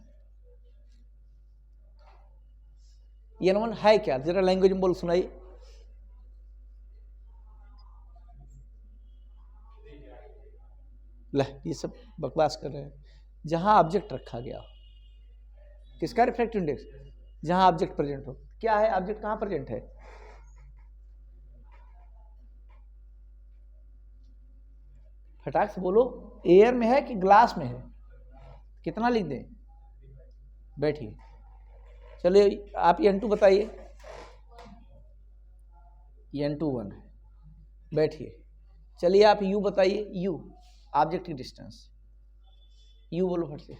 n1 है क्या, जरा लैंग्वेज में बोल सुनाइए। ये सब बकवास कर रहे हैं। जहां ऑब्जेक्ट रखा गया हो, किसका रिफ्रैक्टिव इंडेक्स, जहां ऑब्जेक्ट प्रेजेंट हो। क्या है ऑब्जेक्ट, कहां प्रेजेंट है, फटाक से बोलो, एयर में है कि ग्लास में है, कितना लिख दें, बैठिए। चलिए आप n2 बताइए, n2 1 है, बैठिए। चलिए आप u बताइए, u ऑब्जेक्ट की डिस्टेंस, u बोलो फट से,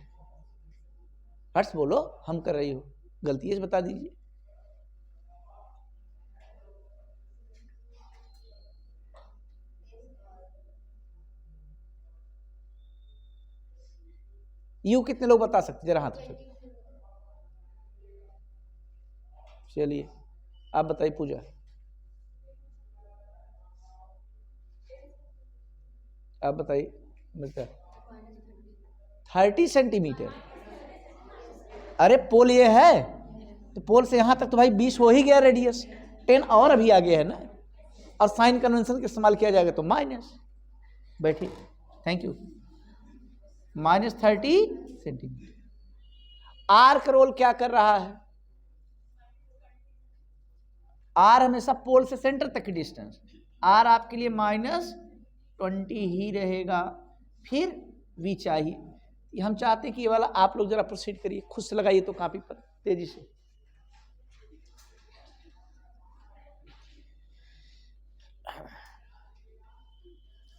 फट से बोलो, हम कर रही हो गलती है बता दीजिए। यू कितने लोग बता सकते, जरा हाथ उठाइए। चलिए आप बताइए पूजा, आप बताइए मिलता 30 सेंटीमीटर। अरे पोल ये है तो पोल से यहां तक तो भाई 20 हो ही गया रेडियस, 10 और अभी आगे है ना, और साइन कन्वेंशन का इस्तेमाल किया जाएगा तो माइनस, बैठिए, थैंक यू, -30 सेंटीमीटर। आर्क रोल क्या कर रहा है? आर हमेशा पोल से सेंटर तक की डिस्टेंस, आर आपके लिए -20 ही रहेगा। फिर वी चाहिए, हम चाहते हैं कि ये वाला आप लोग जरा प्रोसीड करिए, खुद से लगाइए तो कॉपी पर तेजी से।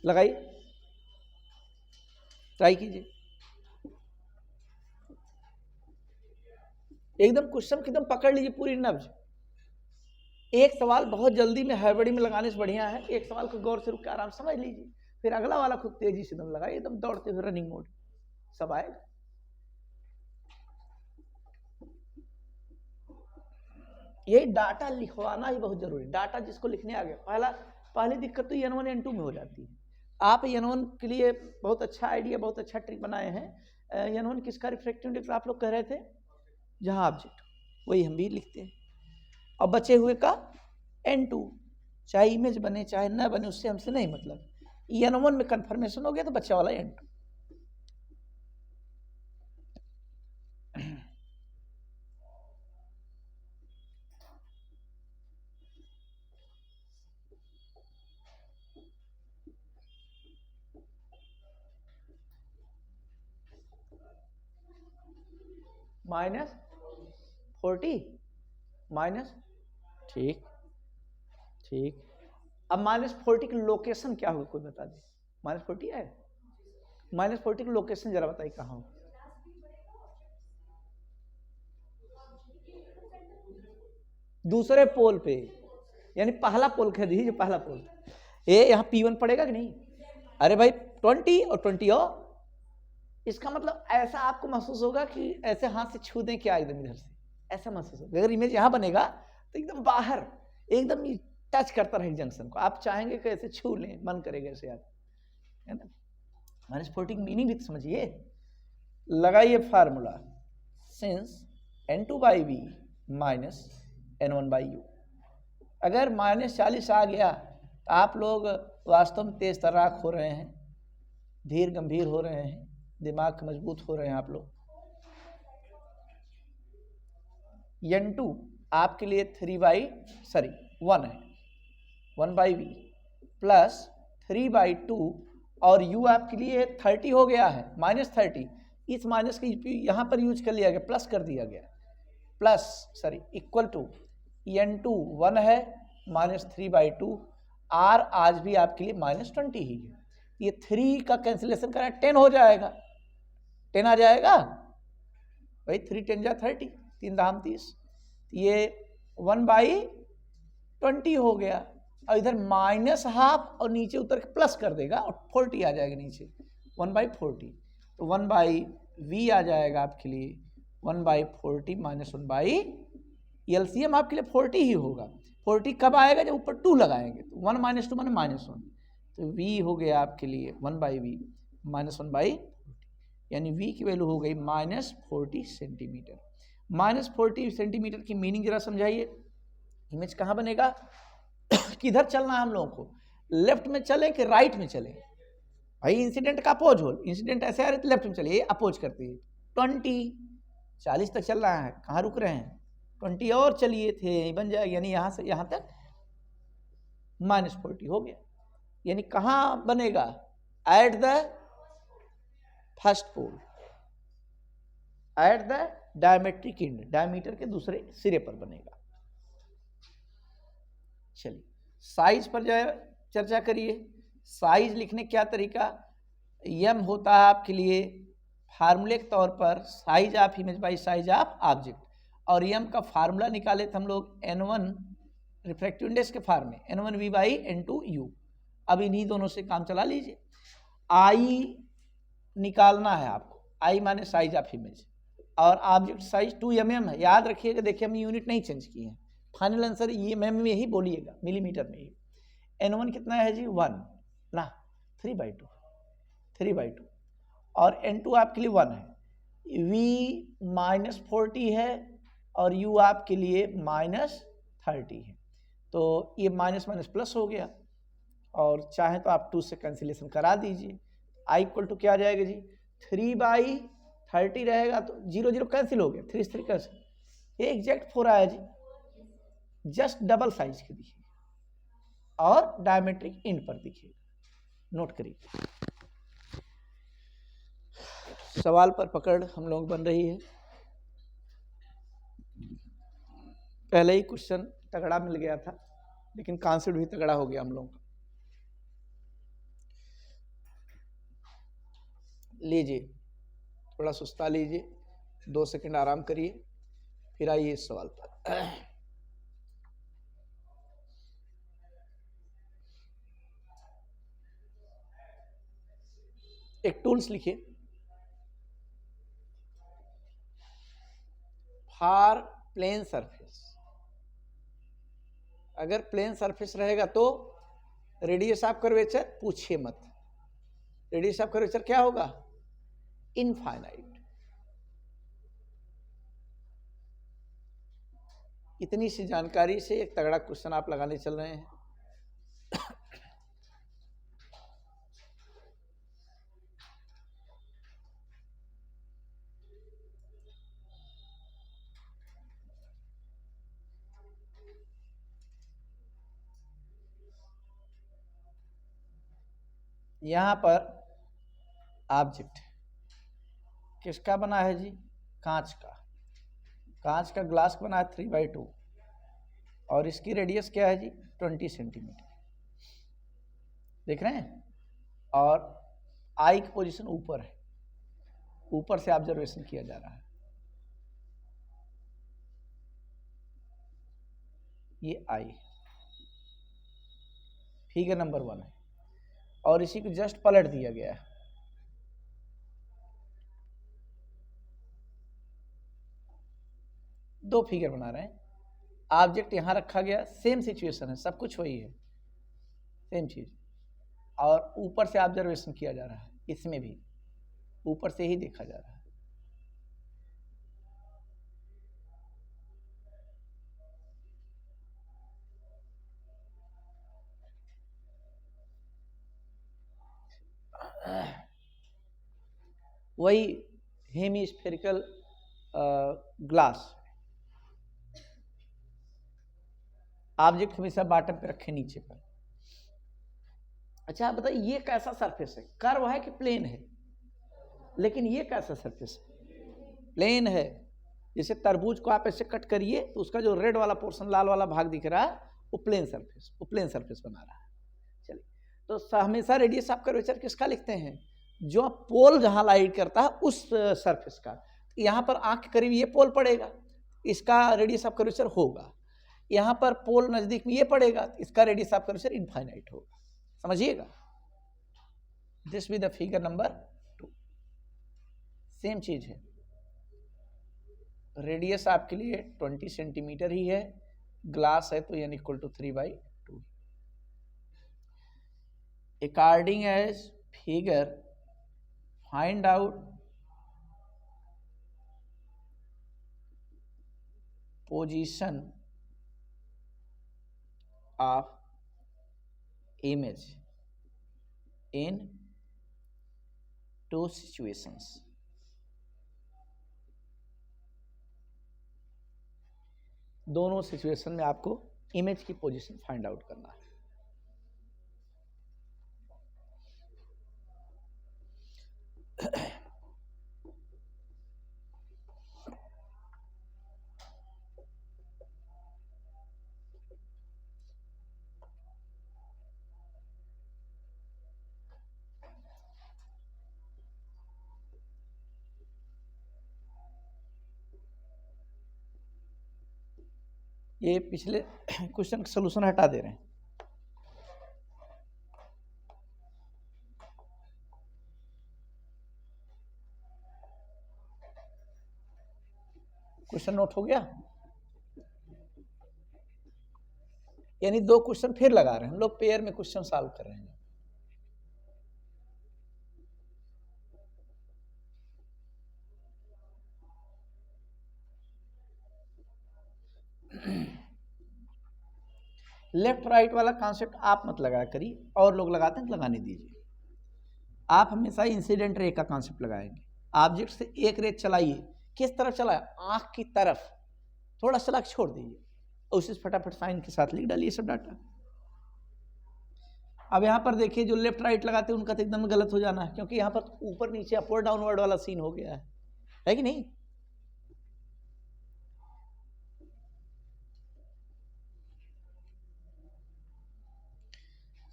लगाइए, ट्राई कीजिए, एकदम क्वेश्चन की एकदम पकड़ लीजिए पूरी नब्ज। एक सवाल बहुत जल्दी में हड़बड़ी में लगाने से बढ़िया है एक सवाल को गौर से रुक के आराम समझ लीजिए, फिर अगला वाला खुद तेजी से एकदम लगाइए, एकदम दौड़ते हुए रनिंग मोड, सब आएगा। ये डाटा लिखवाना ही बहुत जरूरी है। डाटा जिसको लिखने आ गया, पहली दिक्कत तो N1 N2 में हो जाती है। आप N1 के लिए बहुत अच्छा आइडिया, बहुत अच्छा ट्रिक बनाए हैं। N1 किसका रिफ्रैक्टिव इंडेक्स आप लोग कह रहे थे? जहां ऑब्जेक्ट, वही हम भी लिखते हैं। और बचे हुए का N2, चाहे इमेज बने चाहे न बने उससे हमसे नहीं मतलब, N1 में कंफर्मेशन हो गया तो बच्चा वाला N2। -40 माइनस, ठीक ठीक। अब -40 की लोकेशन क्या होगी कोई बता दे? -40 है, -40 की लोकेशन जरा बताइए कहाँ हो? दूसरे पोल पे, यानी पहला पोल कह दीजिए, पहला पोल। ये यहाँ P1 पड़ेगा कि नहीं? अरे भाई 20 और 20 और, इसका मतलब ऐसा आपको महसूस होगा कि ऐसे हाथ से छू दें क्या एकदम इधर से, ऐसा महसूस होगा। अगर इमेज यहाँ बनेगा तो एकदम बाहर, एकदम टच करता रहे जंक्शन को, आप चाहेंगे कि ऐसे छू लें, मन करेगा ऐसे आप, है ना। -40 की मीनिंग भी तो समझिए। लगाइए फार्मूला, सिंस N2/V -N1/U। अगर -40 आ गया तो आप लोग वास्तव में तेज तर्राक हो रहे हैं, धीर गंभीर हो रहे हैं, दिमाग मजबूत हो रहे हैं आप लोग। N2 आपके लिए 1 है, 1/V प्लस 3/2, और U आपके लिए 30 हो गया है, -30। इस माइनस की यहाँ पर यूज कर लिया गया, प्लस कर दिया गया, इक्वल टू N2 1 है, -3/2, R आज भी आपके लिए -20 ही है। ये 3 का कैंसिलेशन करें 10 हो जाएगा, 10 आ जाएगा भाई, 3 10 जा 30, 3 दाम 30, ये 1/20 हो गया, और इधर -½ और नीचे उतर के प्लस कर देगा और 40 आ जाएगा नीचे, 1/40, तो 1/V आ जाएगा आपके लिए 1/40 -1/, एलसीएम आपके लिए 40 ही होगा। 40 कब आएगा? जब ऊपर 2 लगाएंगे, तो 1 - 2 माने -1, तो V हो गया आपके लिए 1/V -1/40, यानी V की वैल्यू हो गई -40 सेंटीमीटर। -40 सेंटीमीटर की मीनिंग जरा समझाइए। इमेज कहाँ बनेगा? किधर चलना है हम लोगों को? लेफ्ट में चले कि राइट में चले? भाई इंसिडेंट का अपोज हो, इंसिडेंट ऐसे आ रहे तो लेफ्ट में चलिए, अपोज करते हैं। 40 तक चल रहा है, कहाँ रुक रहे हैं? 20 और चलिए थे, बन जाएगा, यानी यहाँ से यहाँ तक -40 हो गया। यानी कहाँ बनेगा? At the first pole, at the diametric end, diameter के दूसरे सिरे पर बनेगा। चलिए साइज पर जो है चर्चा करिए। साइज लिखने क्या तरीका? m होता है आपके लिए फार्मूले के तौर पर size of image by size of object, और m का फार्मूला निकाले थे हम लोग N1 रिफ्रैक्टिव इंडेक्स के फार्म में, N1V बाई N2U। अब इन्हीं दोनों से काम चला लीजिए। I निकालना है आपको, I माने साइज ऑफ इमेज, और ऑब्जेक्ट साइज 2 mm है, याद रखिएगा। देखिए हमने यूनिट नहीं चेंज किए हैं, फाइनल आंसर ये mm में ही बोलिएगा, मिलीमीटर में ही। N1 कितना है जी? 1 ना, 3/2, और N2 आपके लिए 1 है, V -40 है और U आपके लिए -30 है, तो ये माइनस माइनस प्लस हो गया, और चाहे तो आप 2 से कैंसिलेशन करा दीजिए। I इक्वल टू क्या आ जाएगा जी, 3/30 रहेगा, तो 0 0 कैंसिल हो गया, 3 3 कैंसिल, ये एग्जैक्ट 4 आया जी, जस्ट डबल साइज के दिखेगा और डायमेट्रिक इंड पर दिखेगा, नोट करिए। सवाल पर पकड़ हम लोग बन रही है। पहले ही क्वेश्चन तगड़ा मिल गया था, लेकिन कॉन्सेप्ट भी तगड़ा हो गया हम लोग का। लीजिए, थोड़ा सुस्ता लीजिए, 2 सेकंड आराम करिए, फिर आइए इस सवाल पर। एक टूल्स लिखिए, फॉर प्लेन सरफेस। अगर प्लेन सरफेस रहेगा तो रेडियस ऑफ कर्वेचर पूछिए मत, रेडियस ऑफ कर्वेचर क्या होगा, इनफाइनाइट। इतनी सी जानकारी से एक तगड़ा क्वेश्चन आप लगाने चल रहे हैं। यहां पर ऑब्जेक्ट किसका बना है जी, कांच का, कांच का ग्लास बना है 3/2, और इसकी रेडियस क्या है जी, 20 सेंटीमीटर, देख रहे हैं, और आई की पोजीशन ऊपर है, ऊपर से ऑब्जर्वेशन किया जा रहा है। ये आई फिगर नंबर 1 है, और इसी को जस्ट पलट दिया गया है। दो फिगर बना रहे हैं, ऑब्जेक्ट यहां रखा गया, सेम सिचुएशन है, सब कुछ वही है, सेम चीज, और ऊपर से ऑब्जर्वेशन किया जा रहा है, इसमें भी ऊपर से ही देखा जा रहा है। वही हेमिस्फेरिकल ग्लास, ऑब्जेक्ट हमेशा बॉटम पे रखे, नीचे पर। अच्छा आप बताइए, ये कैसा सरफेस है, कर्व है कि प्लेन है, लेकिन ये कैसा सरफेस है, प्लेन है। जैसे तरबूज को आप ऐसे कट करिए तो उसका जो रेड वाला पोर्शन, लाल वाला भाग दिख रहा है, वो प्लेन सरफेस, वो प्लेन सरफेस बना रहा है। चलिए, तो हमेशा रेडियस ऑफ कर्वेचर किसका लिखते हैं, जो पोल जहां लाइट करता है उस सरफेस का। यहाँ पर आंख के करीब ये पोल पड़ेगा, इसका रेडियस ऑफ कर्वेचर होगा, यहाँ पर पोल नजदीक में ये पड़ेगा, इसका रेडियस ऑफ कर्वेचर इनफाइनाइट होगा, समझिएगा। This be the figure number 2, same चीज है, रेडियस आपके लिए 20 सेंटीमीटर ही है, ग्लास है तो n equal to 3/2। According as figure find out position of image in 2 situations. दोनों सिचुएशन में आपको इमेज की पोजीशन फाइंड आउट करना है। ये पिछले क्वेश्चन का सलूशन हटा दे रहे हैं। क्वेश्चन नोट हो गया, यानी 2 क्वेश्चन फिर लगा रहे हैं हम लोग, पेयर में क्वेश्चन सॉल्व कर रहे हैं। लेफ्ट राइट वाला कॉन्सेप्ट आप मत लगाया करिए, और लोग लगाते हैं तो लगाने दीजिए। आप हमेशा इंसिडेंट रे का कॉन्सेप्ट लगाएंगे। ऑब्जेक्ट से एक रे चलाइए, किस तरफ चलाए? आंख की तरफ, थोड़ा चला के छोड़ दीजिए, उसे फटाफट साइन के साथ लिख डालिए सब डाटा। अब यहाँ पर देखिए जो लेफ्ट राइट लगाते हैं उनका तो एकदम गलत हो जाना है, क्योंकि यहाँ पर ऊपर नीचे अपवर्ड डाउनवर्ड वाला सीन हो गया है कि नहीं?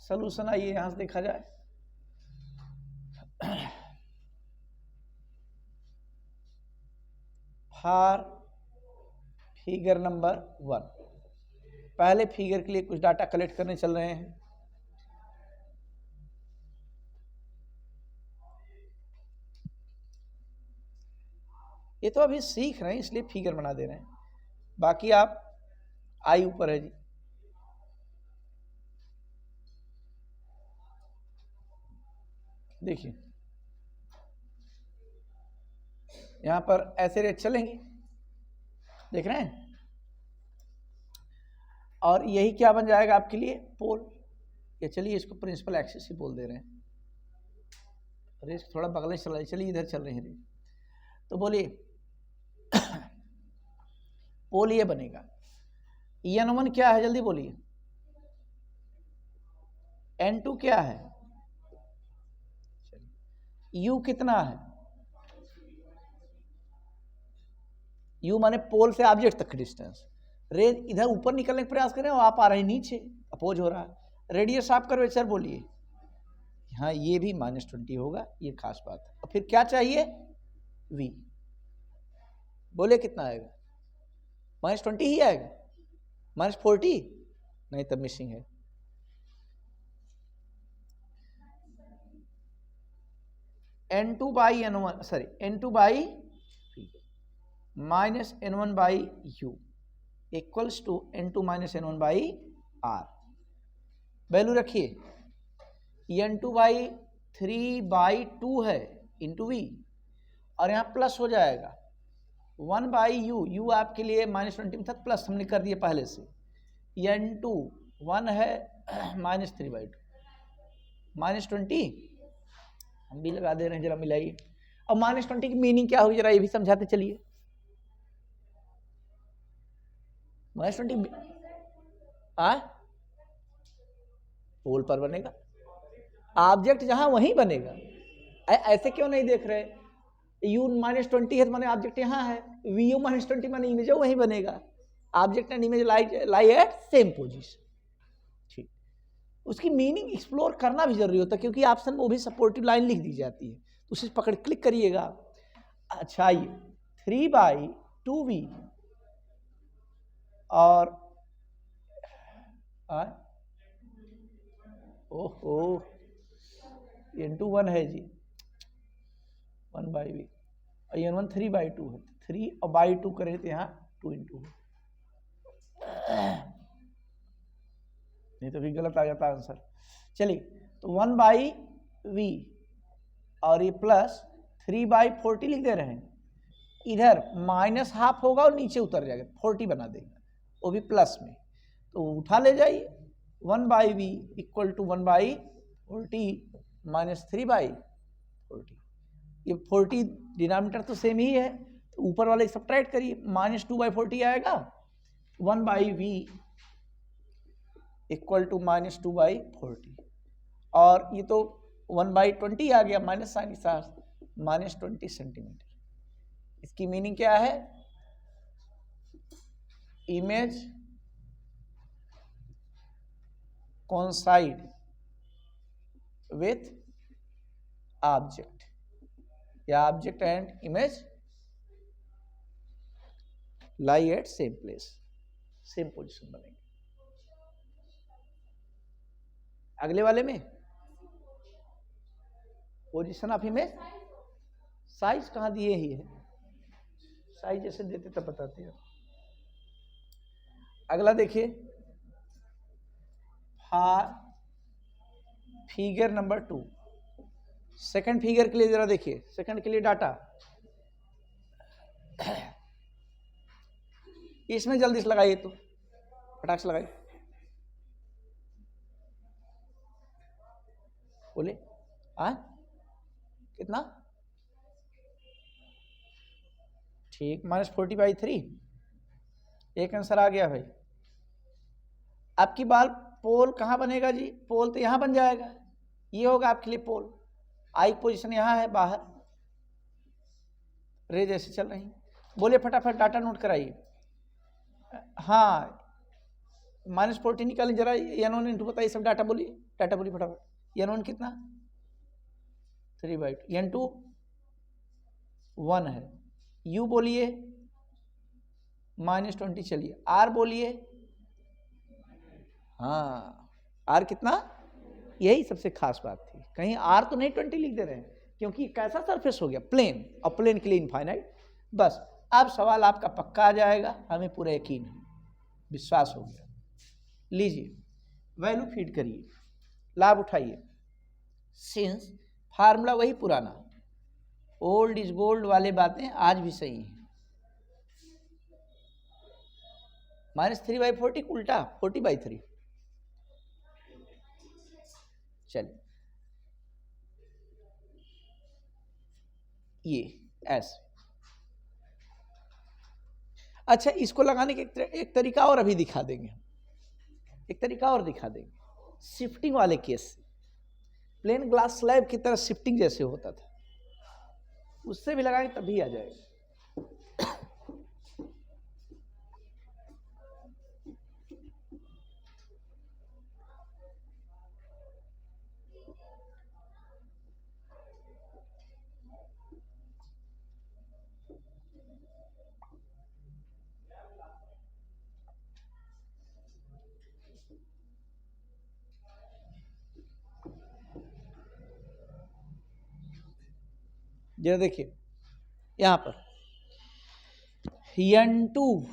सलूशन आइए यहां से देखा जाए। फॉर फिगर नंबर 1, पहले फिगर के लिए कुछ डाटा कलेक्ट करने चल रहे हैं। ये तो अभी सीख रहे हैं इसलिए फिगर बना दे रहे हैं, बाकी आप आई ऊपर है जी। देखिए यहां पर ऐसे रेट चलेंगे, देख रहे हैं, और यही क्या बन जाएगा आपके लिए? पोल। या चलिए इसको प्रिंसिपल एक्सिस ही बोल दे रहे हैं। रेस थोड़ा बगल चल रही, चलिए इधर चल रहे हैं रेस, तो बोलिए पोल ये बनेगा। N1 क्या है जल्दी बोलिए? N2 क्या है? U कितना है? U माने पोल से ऑब्जेक्ट तक की डिस्टेंस। रे इधर ऊपर निकलने का प्रयास करें और आप आ रहे हैं नीचे, अपोज हो रहा है। रेडियस ऑफ कर्वेचर बोलिए। हाँ ये भी -20 होगा, ये खास बात है। और फिर क्या चाहिए? V। बोले कितना आएगा? -20 ही आएगा? -40 नहीं, तब मिसिंग है। N2 by N1, sorry N2 by -N1 by U equals to N2 -N1 by R। Value रखिए, N2 बाई 3/2 है इंटू V, और यहाँ प्लस हो जाएगा 1 बाई U आपके लिए -20 में था, प्लस हमने कर दिया पहले से। N2 1 है -3/2 -20 हम भी लगा दे रहे हैं, जरा मिलाइए। अब -20 की मीनिंग क्या होगी जरा ये भी समझाते चलिए। -20 पोल पर बनेगा, ऑब्जेक्ट जहां वहीं बनेगा। ऐसे क्यों नहीं देख रहे? U -20 है तो माने ऑब्जेक्ट यहाँ है, VU -20 माने इमेज वहीं बनेगा। Object and image lie at same position. ठीक, उसकी मीनिंग एक्सप्लोर करना भी जरूरी होता है, क्योंकि ऑप्शन में वो भी सपोर्टिव लाइन लिख दी जाती है, तो उसे पकड़ क्लिक करिएगा। अच्छा ये 3/2V और ओहो N2 1 है जी, 1/V, और N1 3/2 है, 3 और बाई 2 करें तो यहाँ 2 × नहीं तो भी गलत आ जाता आंसर। चलिए तो 1/V और ये प्लस 3/40 लिख दे रहे हैं। इधर -½ होगा और नीचे उतर जाएगा, 40 बना देगा, वो भी प्लस में, तो उठा ले जाइए। 1/V equal to 1/40 -3/40। ये 40 डिनोमिनेटर तो सेम ही है, तो ऊपर वाले सब्ट्रैक्ट करिए, -2/40 आएगा। 1/V इक्वल टू -2/40, और ये तो 1/20 आ गया, माइनस साइन के साथ, -20 सेंटीमीटर। इसकी मीनिंग क्या है? इमेज coincide with object, या object and image lie at same place, same position बनेंगे। अगले वाले में पोजीशन ऑफ इमेज, साइज कहाँ दिए ही है, साइज जैसे देते तब बताते हैं। अगला देखिए, फिगर नंबर 2, सेकंड फिगर के लिए जरा देखिए, सेकंड के लिए डाटा इसमें जल्दी से लगाइए, तो फटाक से लगाइए। बोले कितना? ठीक, -40/3, एक आंसर आ गया भाई। आपकी बाल पोल कहाँ बनेगा जी? पोल तो यहाँ बन जाएगा, ये होगा आपके लिए पोल। आई पोजीशन यहाँ है, बाहर रे जैसे चल रही। बोलिए फटाफट डाटा नोट कराइए। हाँ, -40 निकालें जरा, n1 इंटू बताइए सब डाटा बोलिए, डाटा बोलिए फटाफट। n1 कितना? 3/2, n2 1 है, u बोलिए -20, चलिए r बोलिए। हाँ, r कितना? यही सबसे खास बात थी, कहीं r तो नहीं 20 लिख दे रहे हैं, क्योंकि कैसा सरफेस हो गया? प्लेन, और प्लेन के लिए इनफाइनाइट। बस अब सवाल आपका पक्का आ जाएगा, हमें पूरा यकीन है, विश्वास हो गया। लीजिए वैल्यू फीड करिए, लाभ उठाइए। सिंस फार्मूला वही पुराना, ओल्ड इज गोल्ड वाले बातें आज भी सही हैं। -3/40 उल्टा 40/3। चलिए ये ऐसे। अच्छा, इसको लगाने के एक तरीका और अभी दिखा देंगे, एक तरीका और दिखा देंगे, शिफ्टिंग वाले केस से। प्लेन ग्लास स्लैब की तरह शिफ्टिंग जैसे होता था, उससे भी लगाएंगे तभी आ जाएगा। जरा देखिए यहां पर n2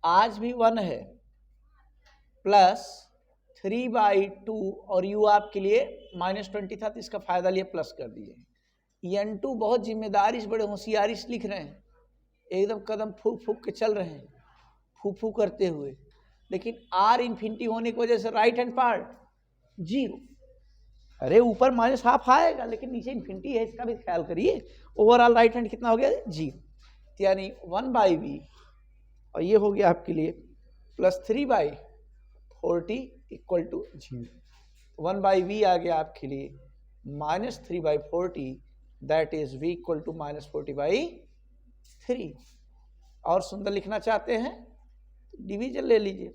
आज भी 1 है, +3/2, और u आपके लिए -20 था, तो इसका फायदा लिए प्लस कर दिए। n2 बहुत जिम्मेदारी से, बड़े होशियारी से लिख रहे हैं, एकदम कदम फूक फूक के चल रहे हैं, फू फू करते हुए, लेकिन r इन्फिनिटी होने की वजह से राइट हैंड पार्ट 0। अरे ऊपर -½ आएगा, लेकिन नीचे इन्फिनिटी है, इसका भी ख्याल करिए। ओवरऑल राइट हैंड कितना हो गया? 0, यानी 1/v, और ये हो गया आपके लिए +3/40 = 0। 1/v आ गया आपके लिए -3/40, दैट इज v = -40/3। और सुंदर लिखना चाहते हैं डिवीजन ले लीजिए।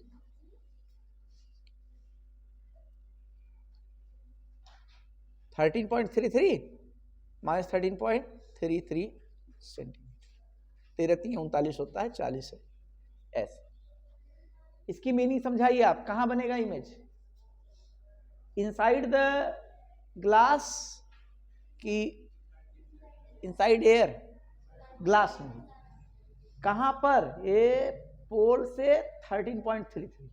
-13.33 सेंटीमीटर, 13×3 = 39 होता है, 40 है, ऐसे। इसकी मीनिंग समझाइए आप, कहां बनेगा इमेज? इनसाइड द ग्लास की इनसाइड एयर? ग्लास नहीं, कहां पर? ये पोल से 13.33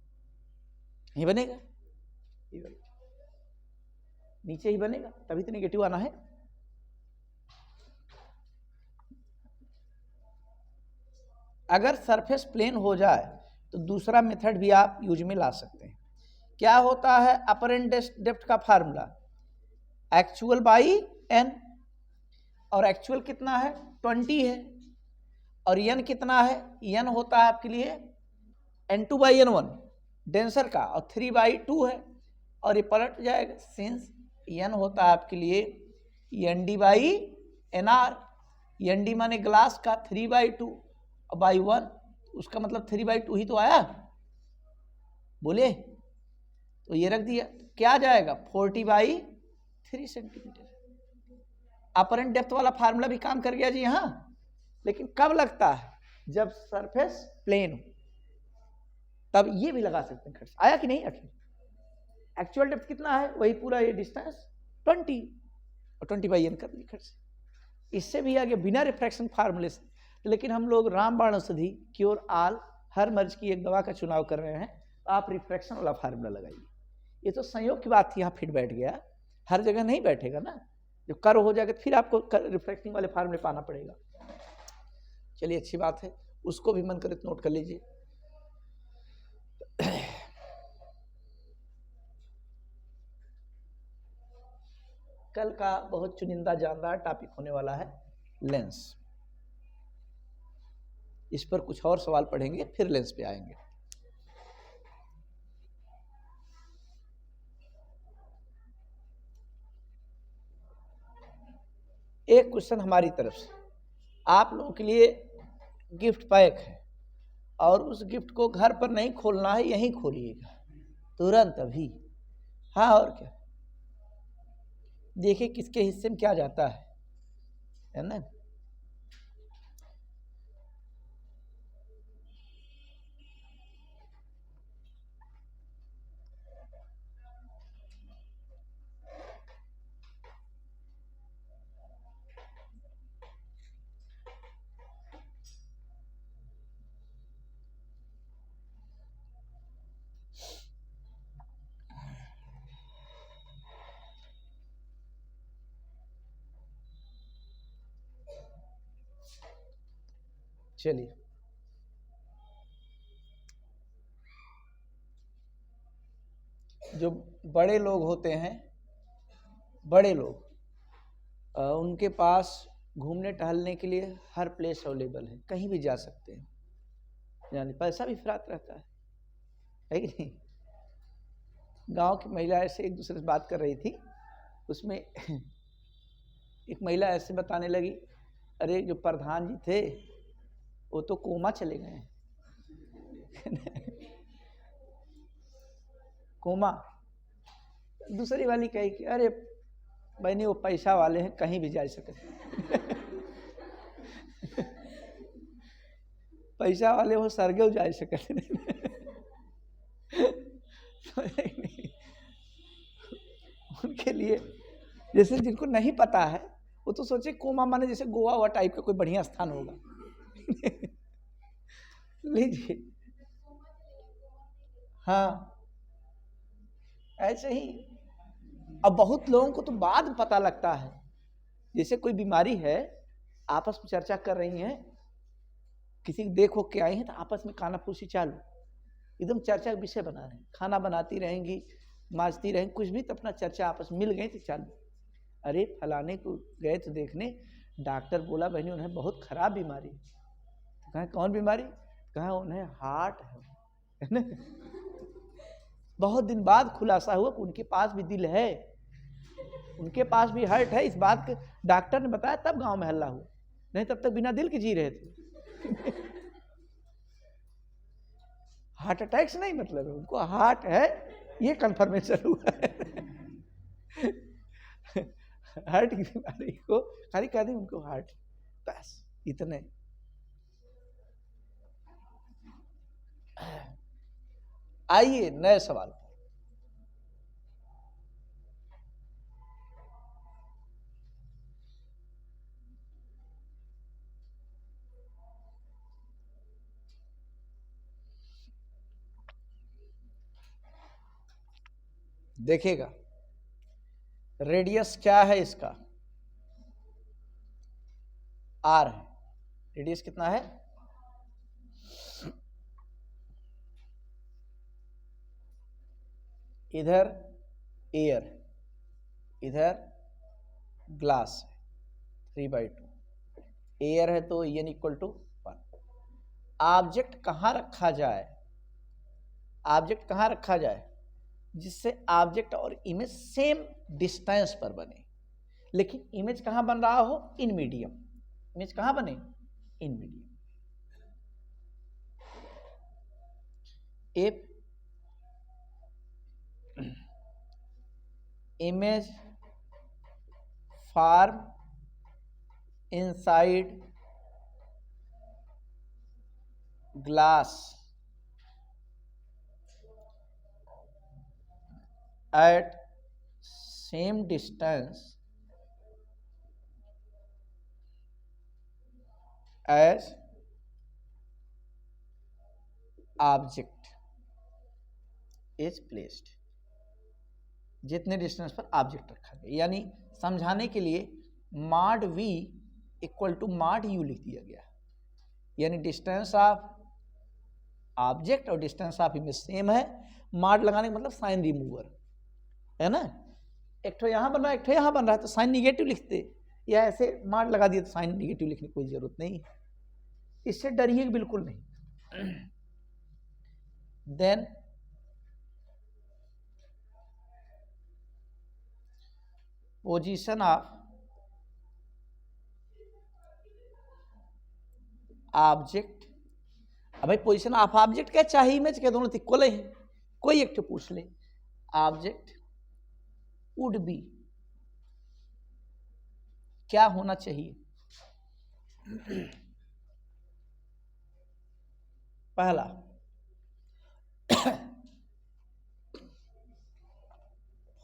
यही बनेगा, नीचे ही बनेगा, तभी तो नेगेटिव आना है। अगर सरफेस प्लेन हो जाए तो दूसरा मेथड भी आप यूज में ला सकते हैं। क्या होता है अपरेंट डेप्थ का फार्मूला? एक्चुअल बाई एन, और एक्चुअल कितना है? 20 है, और एन कितना है? एन होता है आपके लिए n2/n1 डेंसर का, और 3/2 है, और ये पलट जाएगा, सिंस n होता है आपके लिए nd/nr। nd माने ग्लास का 3/2 और बाई 1, उसका मतलब 3/2 ही तो आया, बोले तो ये रख दिया, क्या आ जाएगा? 40/3 सेंटीमीटर। अपरेंट डेप्थ वाला फार्मूला भी काम कर गया जी यहाँ, लेकिन कब लगता है? जब सरफेस प्लेन हो, तब ये भी लगा सकते हैं। खर्च आया कि नहीं? आखिर एक्चुअल डेप्थ कितना है? वही पूरा ये डिस्टेंस 20, और 20/n कर दी खर्च। इससे भी आगे बिना रिफ्रैक्शन फार्मूले से, लेकिन हम लोग रामबाण औषधि क्योर आल हर मर्ज की एक दवा का चुनाव कर रहे हैं, तो आप रिफ्रैक्शन वाला फार्मूला लगाइए। ये तो संयोग की बात थी, यहाँ फिट बैठ गया, हर जगह नहीं बैठेगा ना, जब कर्व हो जाएगा फिर आपको रिफ्रैक्टिंग वाले फार्मूले पाना पड़ेगा। चलिए अच्छी बात है, उसको भी मन करे तो नोट कर लीजिए। कल का बहुत चुनिंदा जानदार टॉपिक होने वाला है लेंस। इस पर कुछ और सवाल पढ़ेंगे, फिर लेंस पे आएंगे। एक क्वेश्चन हमारी तरफ से आप लोगों के लिए गिफ्ट पैक है, और उस गिफ्ट को घर पर नहीं खोलना है, यहीं खोलिएगा तुरंत अभी। हाँ, और क्या, देखिए किसके हिस्से में क्या जाता है ना। चलिए, जो बड़े लोग होते हैं, बड़े लोग, उनके पास घूमने टहलने के लिए हर प्लेस अवेलेबल है, कहीं भी जा सकते हैं, यानी पैसा भी फ्रात रहता है कि नहीं। गांव की महिला ऐसे एक दूसरे से बात कर रही थी, उसमें एक महिला ऐसे बताने लगी, अरे जो प्रधान जी थे वो तो कोमा चले गए हैं। कोमा। दूसरी वाली कही कि अरे बहनी वो पैसा वाले हैं, कहीं भी जा सके। पैसा वाले वो सरगे जा सके। उनके लिए, जैसे जिनको नहीं पता है वो तो सोचे कोमा माने जैसे गोवा हुआ टाइप का कोई बढ़िया स्थान होगा। लीजिए, हाँ ऐसे ही। अब बहुत लोगों को तो बाद में पता लगता है, जैसे कोई बीमारी है, आपस में चर्चा कर रही हैं, किसी देखो के आई हैं तो आपस में कानाफूसी चालू, एकदम चर्चा का विषय बना रहे हैं, खाना बनाती रहेंगी, मांजती रहेंगी, कुछ भी तो अपना चर्चा आपस में मिल गई तो चालू। अरे फलाने को गए तो देखने, डॉक्टर बोला बहनी उन्हें बहुत खराब बीमारी। तो कहा कौन बीमारी? कहा उन्हें हार्ट है ना। बहुत दिन बाद खुलासा हुआ कि उनके पास भी दिल है, उनके पास भी हार्ट है। इस बात के डॉक्टर ने बताया तब गांव में हल्ला हुआ, नहीं तब तक बिना दिल के जी रहे थे। हार्ट अटैक से नहीं मतलब है, उनको हार्ट है ये कंफर्मेशन हुआ है। हार्ट की बीमारी को खाली कह दें उनको हार्ट, बस इतने। आइए नए सवाल। देखिएगा रेडियस क्या है इसका, आर है। रेडियस कितना है? इधर एयर, इधर ग्लास है, 3/2। एयर है तो n = 1। ऑब्जेक्ट कहाँ रखा जाए, ऑब्जेक्ट कहाँ रखा जाए जिससे ऑब्जेक्ट और इमेज सेम डिस्टेंस पर बने, लेकिन इमेज कहाँ बन रहा हो? In medium. इमेज कहाँ बने? In medium. If image form inside glass at same distance as object is placed। जितने डिस्टेंस पर ऑब्जेक्ट रखा गया, यानी समझाने के लिए मॉड v = मॉड u लिख दिया गया, यानी डिस्टेंस ऑफ ऑब्जेक्ट और डिस्टेंस ऑफ इमेज सेम है। मॉड लगाने का मतलब साइन रिमूवर है ना, एक ठो यहाँ बन रहा है, एक ठो यहाँ बन रहा है, तो साइन निगेटिव लिखते, या ऐसे मार्क लगा दिए तो साइन निगेटिव लिखने की कोई जरूरत नहीं, इससे डरिए बिल्कुल नहीं। Then position of object. अब भाई पोजीशन ऑफ ऑब्जेक्ट क्या चाहिए, इमेज क्या, दोनों इक्वल है, कोई एक तो पूछ ले। ऑब्जेक्ट वुड बी, क्या होना चाहिए, पहला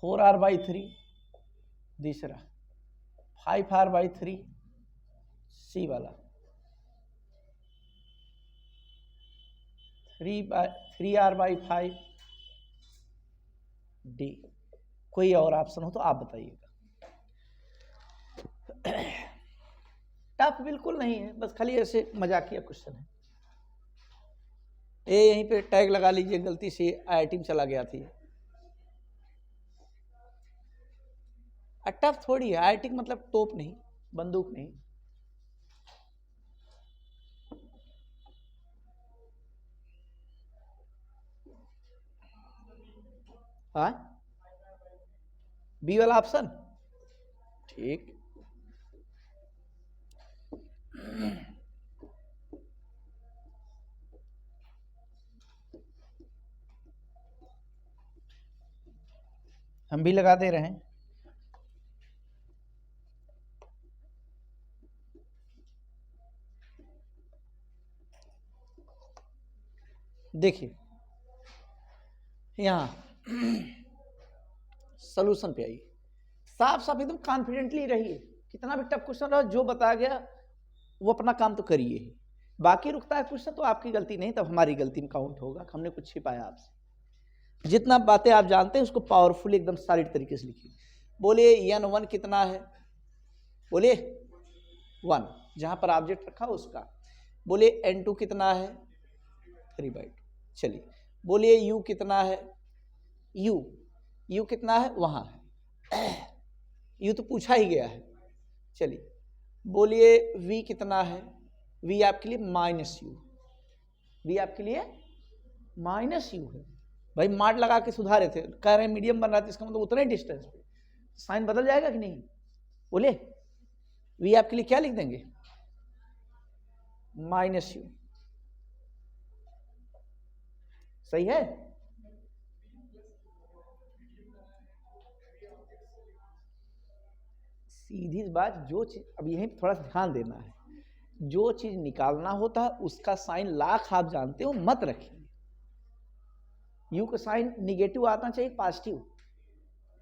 4r/3, दूसरा 5r/3, सी वाला 3r/5, डी। कोई और ऑप्शन हो तो आप बताइएगा। टफ बिल्कुल नहीं है, बस खाली ऐसे मजाकिया क्वेश्चन है। ये यहीं पे टैग लगा लीजिए, गलती से IIT में चला गया थी। टफ थोड़ी है, IIT मतलब तोप नहीं, बंदूक नहीं। हाँ, बी वाला ऑप्शन ठीक। हम भी लगा दे रहे हैं। देखिए यहां सॉल्यूशन पे आइए, साफ साफ एकदम कॉन्फिडेंटली रहिए, कितना भी टफ क्वेश्चन रहा, जो बताया गया वो अपना काम तो करिए ही, बाकी रुकता है क्वेश्चन तो आपकी गलती नहीं, तब हमारी गलती में काउंट होगा, हमने कुछ छिपाया आपसे। जितना बातें आप जानते हैं उसको पावरफुल एकदम सॉलिड तरीके से लिखिए। बोलिए n1 कितना है, बोलिए 1, जहां पर ऑब्जेक्ट रखा उसका। बोलिए n2 कितना है, 3/2। चलिए बोलिए u कितना है, u कितना है, वहां है, u तो पूछा ही गया है। चलिए बोलिए v कितना है, v आपके लिए -u, v आपके लिए -u है। भाई मार्क लगा के सुधारे थे, कह रहे हैं मीडियम बन रहा था, इसका मतलब उतने डिस्टेंस पे साइन बदल जाएगा कि नहीं। बोले v आपके लिए क्या लिख देंगे, -u, सही है। सीधी बात, जो चीज अब यहीं थोड़ा सा ध्यान देना है, जो चीज निकालना होता है उसका साइन लाख आप जानते हो मत रखिए। यू का साइन निगेटिव आना चाहिए, पॉजिटिव,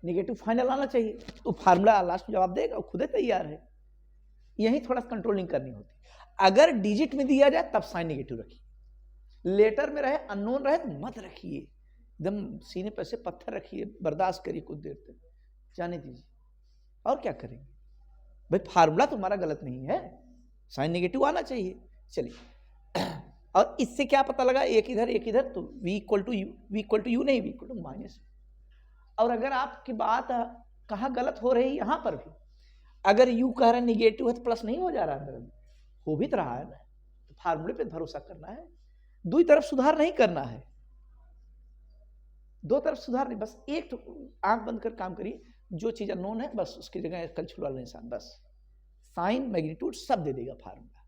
निगेटिव फाइनल आना चाहिए, तो फार्मूला लास्ट जवाब देगा, खुद तैयार है। यही थोड़ा सा कंट्रोलिंग करनी होती है। अगर डिजिट में दिया जाए तब साइन निगेटिव रखिए, लेटर में रहे, अननोन रहे तो मत रखिए, एकदम सीने पर से पत्थर रखिए, बर्दाश्त करिए कुछ देर तक, जाने दीजिए। और क्या करेंगे भाई, फार्मूला तुम्हारा गलत नहीं है, साइन नेगेटिव आना चाहिए। चलिए और इससे क्या पता लगा, एक इधर एक इधर, तो v = u नहीं, v = -u। और अगर आपकी बात कहाँ गलत हो रही, यहाँ पर भी अगर u कह रहा है निगेटिव है तो प्लस नहीं हो जा रहा है, अंदर हो भी तो रहा है ना, तो फार्मूले पे भरोसा करना है, दो तरफ सुधार नहीं करना है, दो तरफ सुधार नहीं, बस एक आंख बंद कर काम करिए, जो चीज अननोन है बस उसकी जगह कल छुड़वा लें इंसान, बस साइन मैग्नीट्यूड सब दे देगा फार्मूला।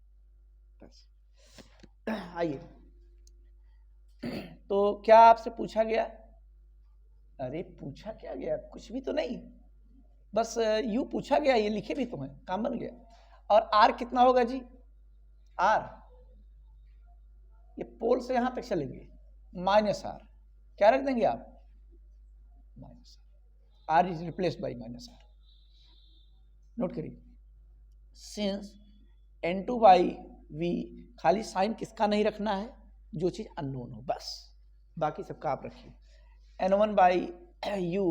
बस आइए, तो क्या आपसे पूछा गया, अरे पूछा क्या गया, कुछ भी तो नहीं, बस यू पूछा गया, ये लिखे भी तो हैं, काम बन गया। और आर कितना होगा जी, आर ये पोल से यहां तक चलेंगे, -r, क्या रख देंगे आप, -r is replaced by -r। Note करिए, सिंस n2/v, खाली साइन किसका नहीं रखना है, जो चीज अननोन हो, बस बाकी सबका आप रखिए। n1/u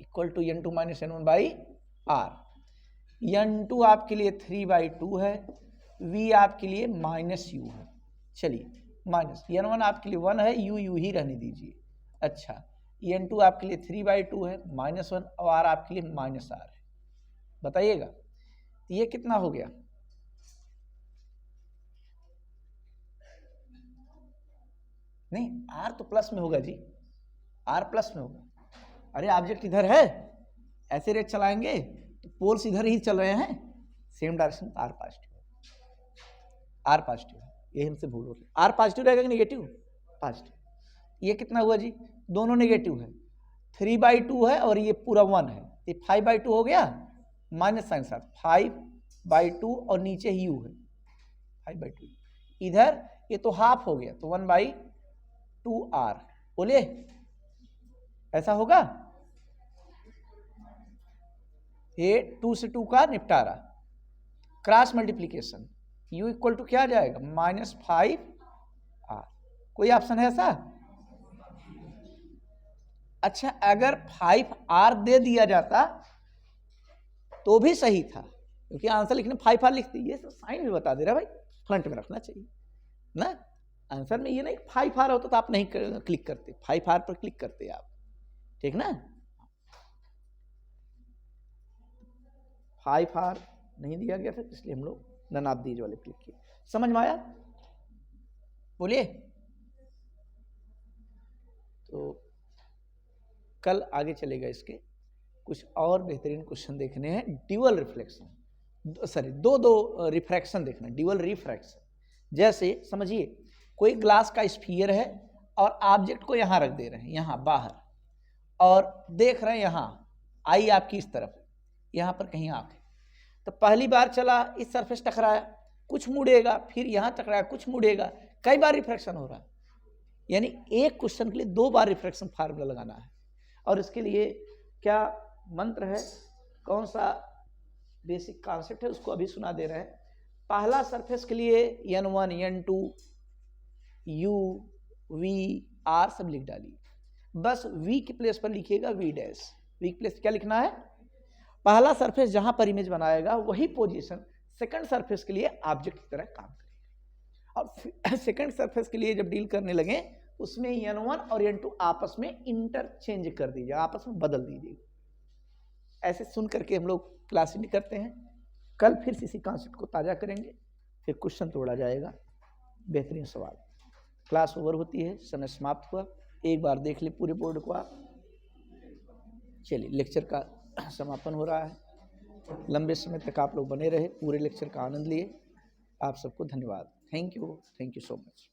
= n2 - n1/r। n2 आपके लिए 3/2 है, v आपके लिए -u है। चलिए n1 आपके लिए 1 है, u ही रहने दीजिए। अच्छा En2 आपके लिए 3/2 है, -1, और R आपके लिए -R है। बताइएगा ये कितना हो गया? नहीं, R तो प्लस में होगा जी, R प्लस में होगा। अरे ऑब्जेक्ट इधर है, ऐसे रेट चलाएंगे तो पोल्स इधर ही चल रहे हैं, सेम डायरेक्शन, R पॉजिटिव है। ये हमसे भूल हो रही है। R पॉजिटिव रहेगा कि नेगेटिव? पॉजिटिव। ये कितना हुआ जी? दोनों नेगेटिव है, 3/2 है और ये पूरा 1 है, ये 5/2 हो गया, माइनस साइन साथ 5/2 और नीचे ही u है 5/2। इधर ये तो हाफ हो गया, तो 1/2R। बोलिए ऐसा होगा? ये 2 से 2 का निपटारा, cross multiplication, u equal to क्या आ जाएगा? -5R। कोई ऑप्शन है ऐसा? अच्छा, अगर 5R दे दिया जाता तो भी सही था, क्योंकि आंसर लिखने 5R लिखते, ये साइन भी बता दे रहा भाई, फ्रंट में रखना चाहिए ना आंसर में। ये नहीं 5R होता तो आप नहीं क्लिक करते, 5R पर क्लिक करते आप, ठीक ना। 5R नहीं दिया गया था, इसलिए हम लोग नन ऑफ दीज वाले क्लिक किए। समझ में आया? बोलिए। तो कल आगे चलेगा, इसके कुछ और बेहतरीन क्वेश्चन देखने हैं। ड्यूअल रिफ्लेक्शन, सॉरी दो रिफ्रैक्शन देखना, ड्यूअल रिफ्रैक्शन। जैसे समझिए कोई ग्लास का स्फीयर है और ऑब्जेक्ट को यहाँ रख दे रहे हैं, यहाँ बाहर, और देख रहे हैं यहाँ आई आपकी इस तरफ, यहाँ पर कहीं आँख है। तो पहली बार चला, इस सरफेस टकराया, कुछ मुड़ेगा, फिर यहाँ टकराया, कुछ मुड़ेगा, कई बार रिफ्रैक्शन हो रहा है। यानी एक क्वेश्चन के लिए 2 बार रिफ्रैक्शन फार्मूला लगाना है। और इसके लिए क्या मंत्र है, कौन सा बेसिक कॉन्सेप्ट है, उसको अभी सुना दे रहे हैं। पहला सरफेस के लिए n1, n2, u, v, r सब लिख डालिए। बस v के प्लेस पर लिखिएगा v डैश। v के प्लेस क्या लिखना है? पहला सरफेस जहां पर इमेज बनाएगा वही पोजीशन सेकंड सरफेस के लिए ऑब्जेक्ट की तरह काम करेगा। और सेकंड सरफेस के लिए जब डील करने लगे, उसमें n1 और n2 आपस में इंटरचेंज कर दीजिए, आपस में बदल दीजिए। ऐसे सुन करके हम लोग क्लास में करते हैं। कल फिर इसी कॉन्सेप्ट को ताज़ा करेंगे, फिर क्वेश्चन तोड़ा जाएगा, बेहतरीन सवाल। क्लास ओवर होती है, समय समाप्त हुआ। एक बार देख ले पूरे बोर्ड को आप। चलिए, लेक्चर का समापन हो रहा है। लंबे समय तक आप लोग बने रहे, पूरे लेक्चर का आनंद लिए। आप सबको धन्यवाद। Thank you so much.